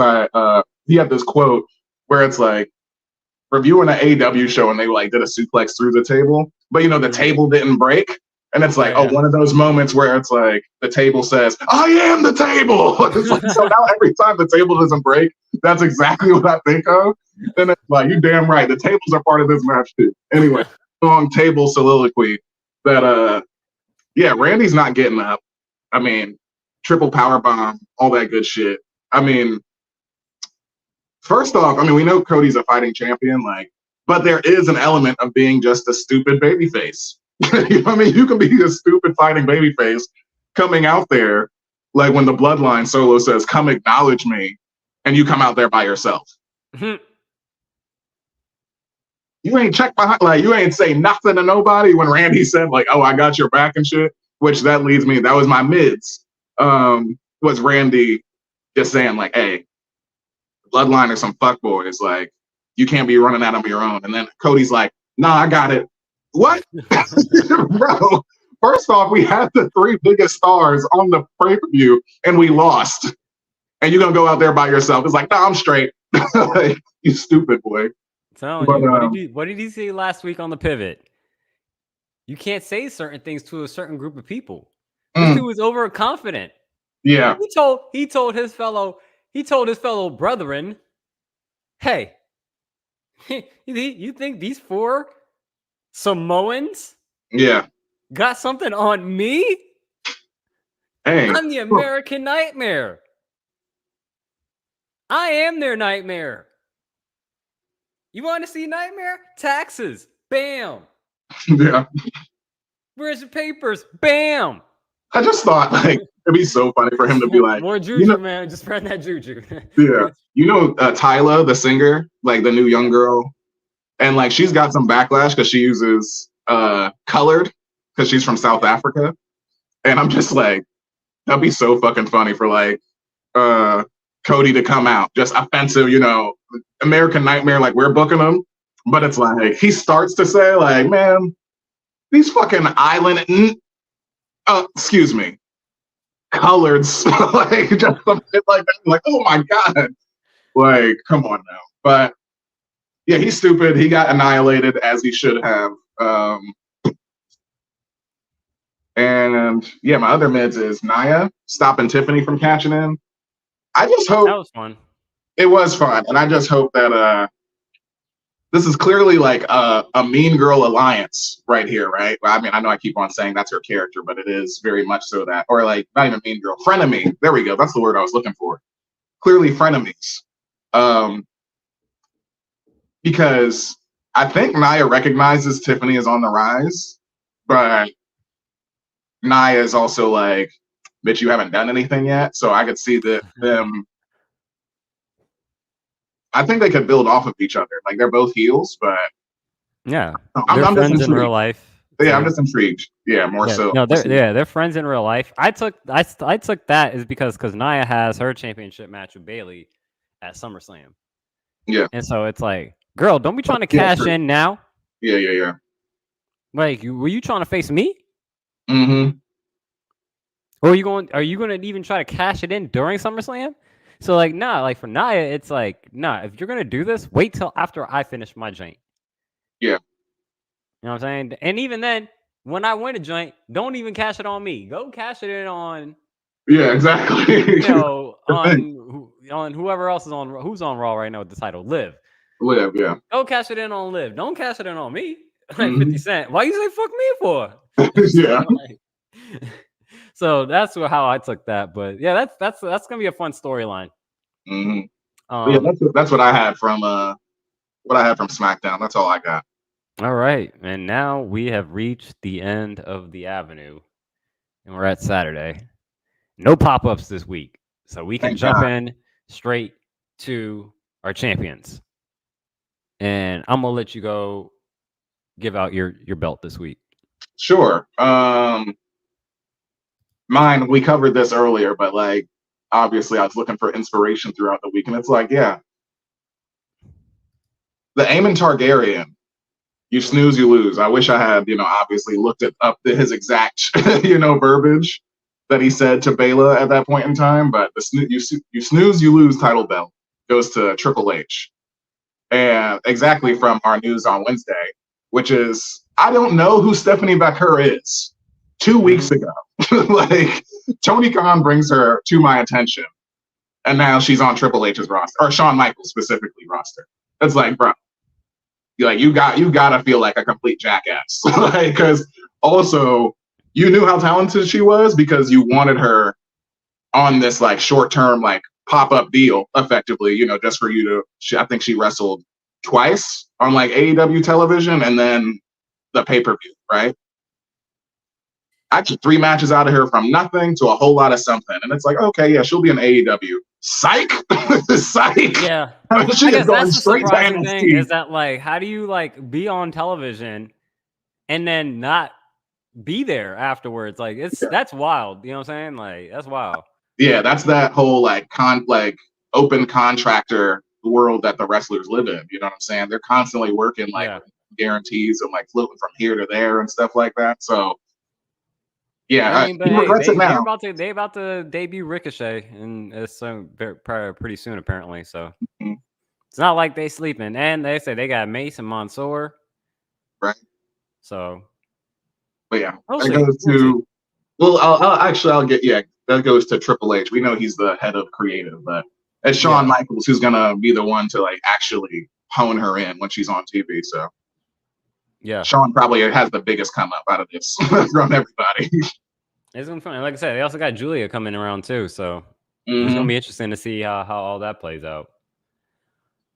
he had this quote where it's like reviewing an AEW show and they like did a suplex through the table, but you know the table didn't break. And it's like, one of those moments where it's like the table says, I am the table. It's like, so now every time the table doesn't break, that's exactly what I think of. And it's like, you damn right, the tables are part of this match too. Anyway, long table soliloquy that Randy's not getting up. I mean, triple power bomb, all that good shit. I mean, first off, I mean, we know Cody's a fighting champion, like, but there is an element of being just a stupid babyface. You know what I mean? You can be a stupid fighting babyface coming out there, like when the Bloodline Solo says, come acknowledge me, and you come out there by yourself. You ain't check behind, like, you ain't say nothing to nobody when Randy said, like, oh, I got your back and shit, which that leads me, that was my mids, was Randy just saying, like, hey, Bloodline are some fuckboys, like, you can't be running at them on your own. And then Cody's like, nah, I got it. What? Bro, first off, we had the three biggest stars on the pay-per-view and we lost. And you're going to go out there by yourself. It's like, nah, I'm straight. Like, you stupid boy. What did he say last week on the pivot? You can't say certain things to a certain group of people. This dude was overconfident. Yeah. He told his fellow brethren, hey, you think these four Samoans got something on me? Hey, I'm the American Nightmare. I am their nightmare. You want to see nightmare? Taxes. Bam. Yeah. Where's your papers? Bam. I just thought, like, it'd be so funny for him to be like, more juju, man. Just spread that juju. Yeah. You know, Tyla, the singer, like the new young girl, and like she's got some backlash because she uses colored because she's from South Africa. And I'm just like, that'd be so fucking funny for like Cody to come out, just offensive, you know, American Nightmare, like we're booking him. But it's like he starts to say, like, man, these fucking island excuse me, coloreds, like just something like that. Like, oh my God. Like, come on now. But yeah, he's stupid. He got annihilated as he should have. And yeah, my other mids is Nia stopping Tiffany from catching in. I just hope that was fun. It was fun, and I just hope that this is clearly like a mean girl alliance right here, right? I mean, I know I keep on saying that's her character, but it is very much so that, or like not even mean girl, frenemy. There we go. That's the word I was looking for. Clearly frenemies. Because I think Nia recognizes Tiffany is on the rise, but Nia is also like, bitch, you haven't done anything yet. So I could see them. I think they could build off of each other. Like they're both heels, but yeah, I'm friends in real life. Yeah, I'm just intrigued. Yeah, more so. No, they're friends in real life. I took that is because Nia has her championship match with Bayley at SummerSlam. Yeah, and so it's like, girl, don't be trying to cash in now. Yeah. Like, were you trying to face me? Mm-hmm. Or are you going to even try to cash it in during SummerSlam? So like, nah, like for Nia, it's like, nah, if you're going to do this, wait till after I finish my joint. Yeah. You know what I'm saying? And even then, when I win a joint, don't even cash it on me. Go cash it in on. Yeah, exactly. You know, on whoever else is who's on Raw right now with the title, Liv. Liv, yeah. Go cash it in on Liv. Don't cash it in on me. Like 50 Cent. Why you say fuck me for? Yeah. So that's how I took that. But yeah, that's gonna be a fun storyline. Yeah, that's what I had from SmackDown. That's all I got. All right, and now we have reached the end of the avenue, and we're at Saturday. No pop-ups this week, so we can jump in straight to our champions. And I'm gonna let you go give out your belt this week. Sure. Mine, we covered this earlier, but like obviously I was looking for inspiration throughout the week, and it's like, yeah, the Aemon Targaryen, you snooze, you lose. I wish I had, obviously looked up his exact, verbiage that he said to Bela at that point in time. But you snooze, you lose title belt goes to Triple H. And exactly from our news on Wednesday, which is, I don't know who Stephanie Becker is. 2 weeks ago, like Tony Khan brings her to my attention, and now she's on Triple H's roster, or Shawn Michaels specifically roster. It's like, bro, you gotta feel like a complete jackass, like, because also you knew how talented she was because you wanted her on this like short-term like pop-up deal, effectively, just for you to. I think she wrestled twice on like AEW television, and then the pay-per-view, right? I took 3 matches out of her from nothing to a whole lot of something. And it's like, okay, yeah, she'll be in AEW. Psych! Psych! Yeah. She I is guess going that's the straight to surprising thing NXT. is that, like, how do you, like, be on television and then not be there afterwards? Like, that's wild. You know what I'm saying? Like, that's wild. Yeah, that's that whole, like, open contractor world that the wrestlers live in. You know what I'm saying? They're constantly working, like, guarantees and, like, floating from here to there and stuff like that. So, yeah, I mean, but he regrets it now. They're about to debut Ricochet, and it's pretty soon apparently. So it's not like they sleeping. And they say they got Mace and Mansoor, right? So, but yeah, that goes to. Well, I'll get that goes to Triple H. We know he's the head of creative, but it's Shawn Michaels who's gonna be the one to like actually hone her in when she's on TV. So. Yeah, Shawn probably has the biggest come up out of this from everybody. It's gonna be fun. Like I said, they also got Julia coming around too, so it's gonna be interesting to see how all that plays out.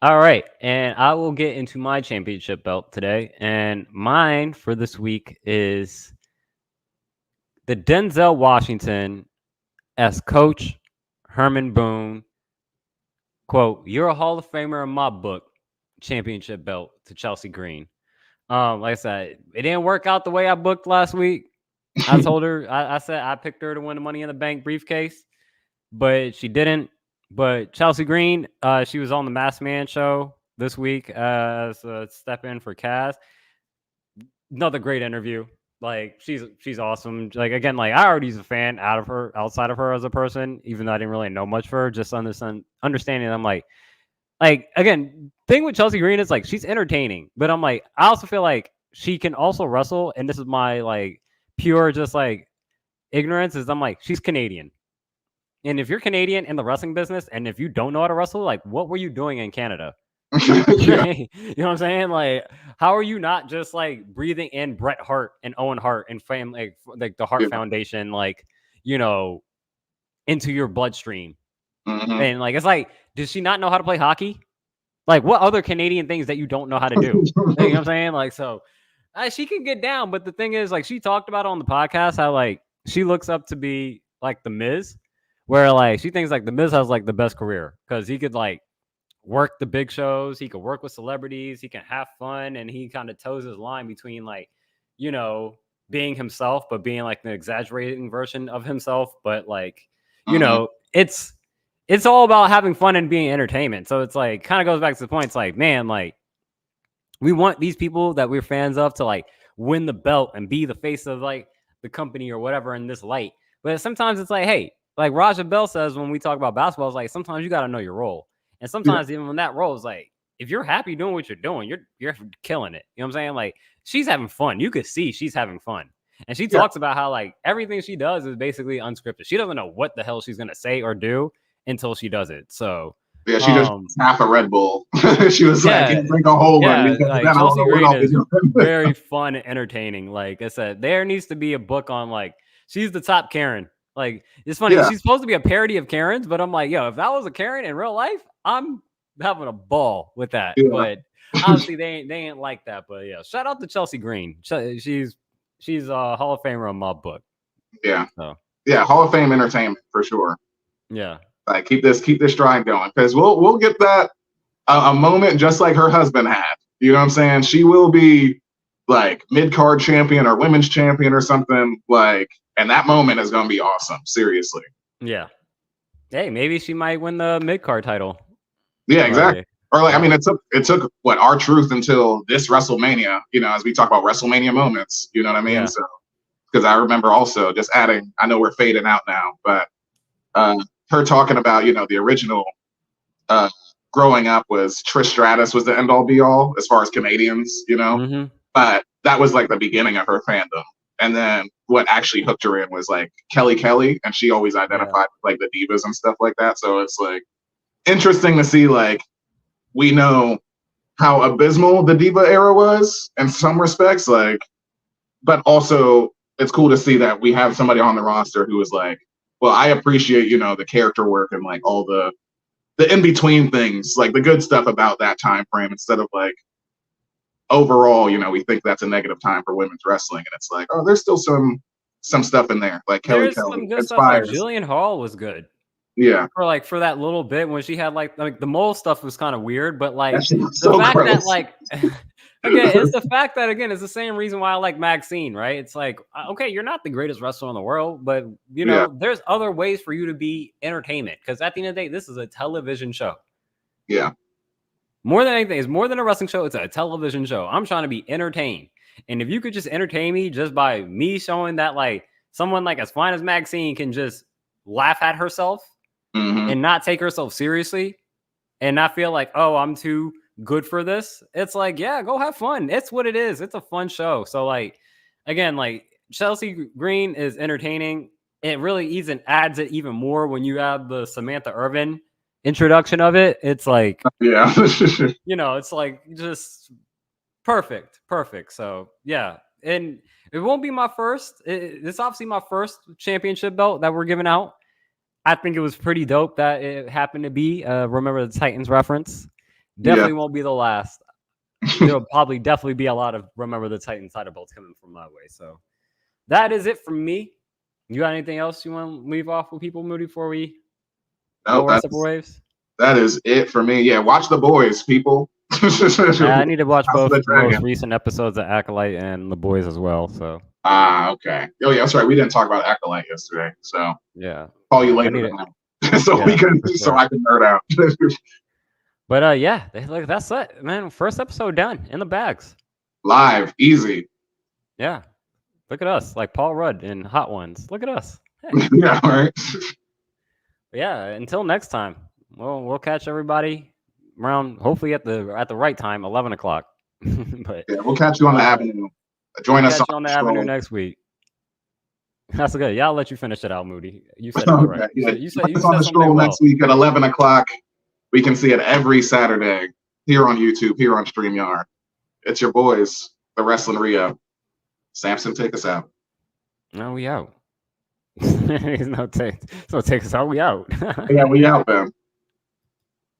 All right, and I will get into my championship belt today, and mine for this week is the Denzel Washington as Coach Herman Boone. Quote, "You're a Hall of Famer in my book." Championship belt to Chelsea Green. Like I said, it didn't work out the way I booked last week. I told her, I said I picked her to win the Money in the Bank briefcase, but she didn't. But Chelsea Green, she was on the Masked Man show this week as a step in for Kaz. Another great interview. Like she's awesome. Like again, like I already was a fan outside of her as a person, even though I didn't really know much for her. Just understanding. I'm like again, thing with Chelsea Green is like she's entertaining, but I'm like I also feel like she can also wrestle, and this is my like pure just like ignorance is I'm like she's Canadian, and if you're Canadian in the wrestling business, and if you don't know how to wrestle, like what were you doing in Canada? You know what I'm saying? Like how are you not just like breathing in Bret Hart and Owen Hart and like the Hart Foundation, like into your bloodstream? And like it's like, does she not know how to play hockey? Like what other Canadian things that you don't know how to do? You know what I'm saying? Like so she can get down, but the thing is like she talked about on the podcast how like she looks up to be like the Miz, where like she thinks like the Miz has like the best career because he could like work the big shows, he could work with celebrities, he can have fun, and he kind of toes his line between like being himself but being like the exaggerating version of himself, but like it's all about having fun and being entertainment. So it's like kind of goes back to the point. It's like, man, like we want these people that we're fans of to like win the belt and be the face of like the company or whatever in this light. But sometimes it's like, hey, like Raja Bell says when we talk about basketball, it's like sometimes you got to know your role. And sometimes even when that role is like, if you're happy doing what you're doing, you're killing it. You know what I'm saying? Like she's having fun. You could see she's having fun. And she talks about how like everything she does is basically unscripted. She doesn't know what the hell she's going to say or do until she does it. So Yeah, she just half a Red Bull. She was like, "Can't drink a whole one because like then I don't Chelsea know what Green I'll be is doing." very fun and entertaining. Like I said, there needs to be a book on like she's the top Karen. Like it's funny, Yeah. she's supposed to be a parody of Karens, but I'm like, yo, if that was a Karen in real life, I'm having a ball with that. Yeah. But obviously they ain't like that. But yeah, shout out to Chelsea Green. She's a Hall of Famer in my book. Yeah. So Yeah, Hall of Fame entertainment for sure. yeah. Like keep this stride going because we'll get that a moment just like her husband had. You know what I'm saying? She will be like mid-card champion or women's champion or something like, and that moment is going to be awesome. Seriously. Yeah. Hey, maybe she might win the mid-card title. Yeah, exactly. Or like, I mean, it took what R-Truth until this WrestleMania, you know, as we talk about WrestleMania moments, you know what I mean? Yeah. So, because I remember also just adding, I know we're fading out now, but her talking about, you know, the original growing up was Trish Stratus was the end all be all as far as Canadians, you know, but that was like the beginning of her fandom. And then what actually hooked her in was like Kelly, and she always identified with like the divas and stuff like that. So it's like interesting to see, like, we know how abysmal the diva era was in some respects, like, but also it's cool to see that we have somebody on the roster who is like, well, I appreciate, you know, the character work and like all the in-between things, like the good stuff about that time frame, instead of like overall, you know, we think that's a negative time for women's wrestling, and it's like, oh, there's still some stuff in there, like There's Kelly some good inspires. stuff. Like Jillian Hall was good. Yeah. For that little bit when she had like the mole stuff was kind of weird, but like the so fact gross. that like again, it's the fact that again, it's the same reason why I like Maxine, right? It's like, okay, you're not the greatest wrestler in the world, but you know, there's other ways for you to be entertainment, because at the end of the day, this is a television show. Yeah. More than anything, it's more than a wrestling show. It's a television show. I'm trying to be entertained. And if you could just entertain me just by me showing that like someone like as fine as Maxine can just laugh at herself and not take herself seriously and not feel like, oh, I'm too good for this. It's like, yeah, go have fun. It's what it is. It's a fun show. So like, again, like Chelsea Green is entertaining. It really even adds it even more when you add the Samantha Irvin introduction of it. It's like, yeah, you know, it's like just perfect. So yeah. And it won't be my first. It's obviously my first championship belt that we're giving out. I think it was pretty dope that it happened to be Remember the Titans reference. Definitely won't be the last. There'll probably definitely be a lot of Remember the Titans title belts coming from my way. So that is it from me. You got anything else you want to leave off with people, Moody, before we go our separate waves? That is it for me. Yeah, watch The Boys, people. I need to watch both the most recent episodes of Acolyte and The Boys as well. So okay. Oh yeah, that's right. We didn't talk about Acolyte yesterday, so yeah, call you later. So we can, so I can nerd out. But yeah, look, that's it, man. First episode done in the bags. Live, easy. Yeah, look at us, like Paul Rudd in Hot Ones. Look at us. Hey. Yeah, all right. Yeah. Until next time, we'll catch everybody around, hopefully at the right time, 11 o'clock. But yeah, we'll catch you on the Avenue. Join us on the Avenue next week. That's good. Yeah, I'll let you finish it out, Moody. You said it okay, right. Yeah. You said on the stroll next week at 11 o'clock. We can see it every Saturday here on YouTube, here on StreamYard. It's your boys, the Wrestling Rhea. Samson, take us out. No, we out. No, take us out. We out. Yeah, we out, man.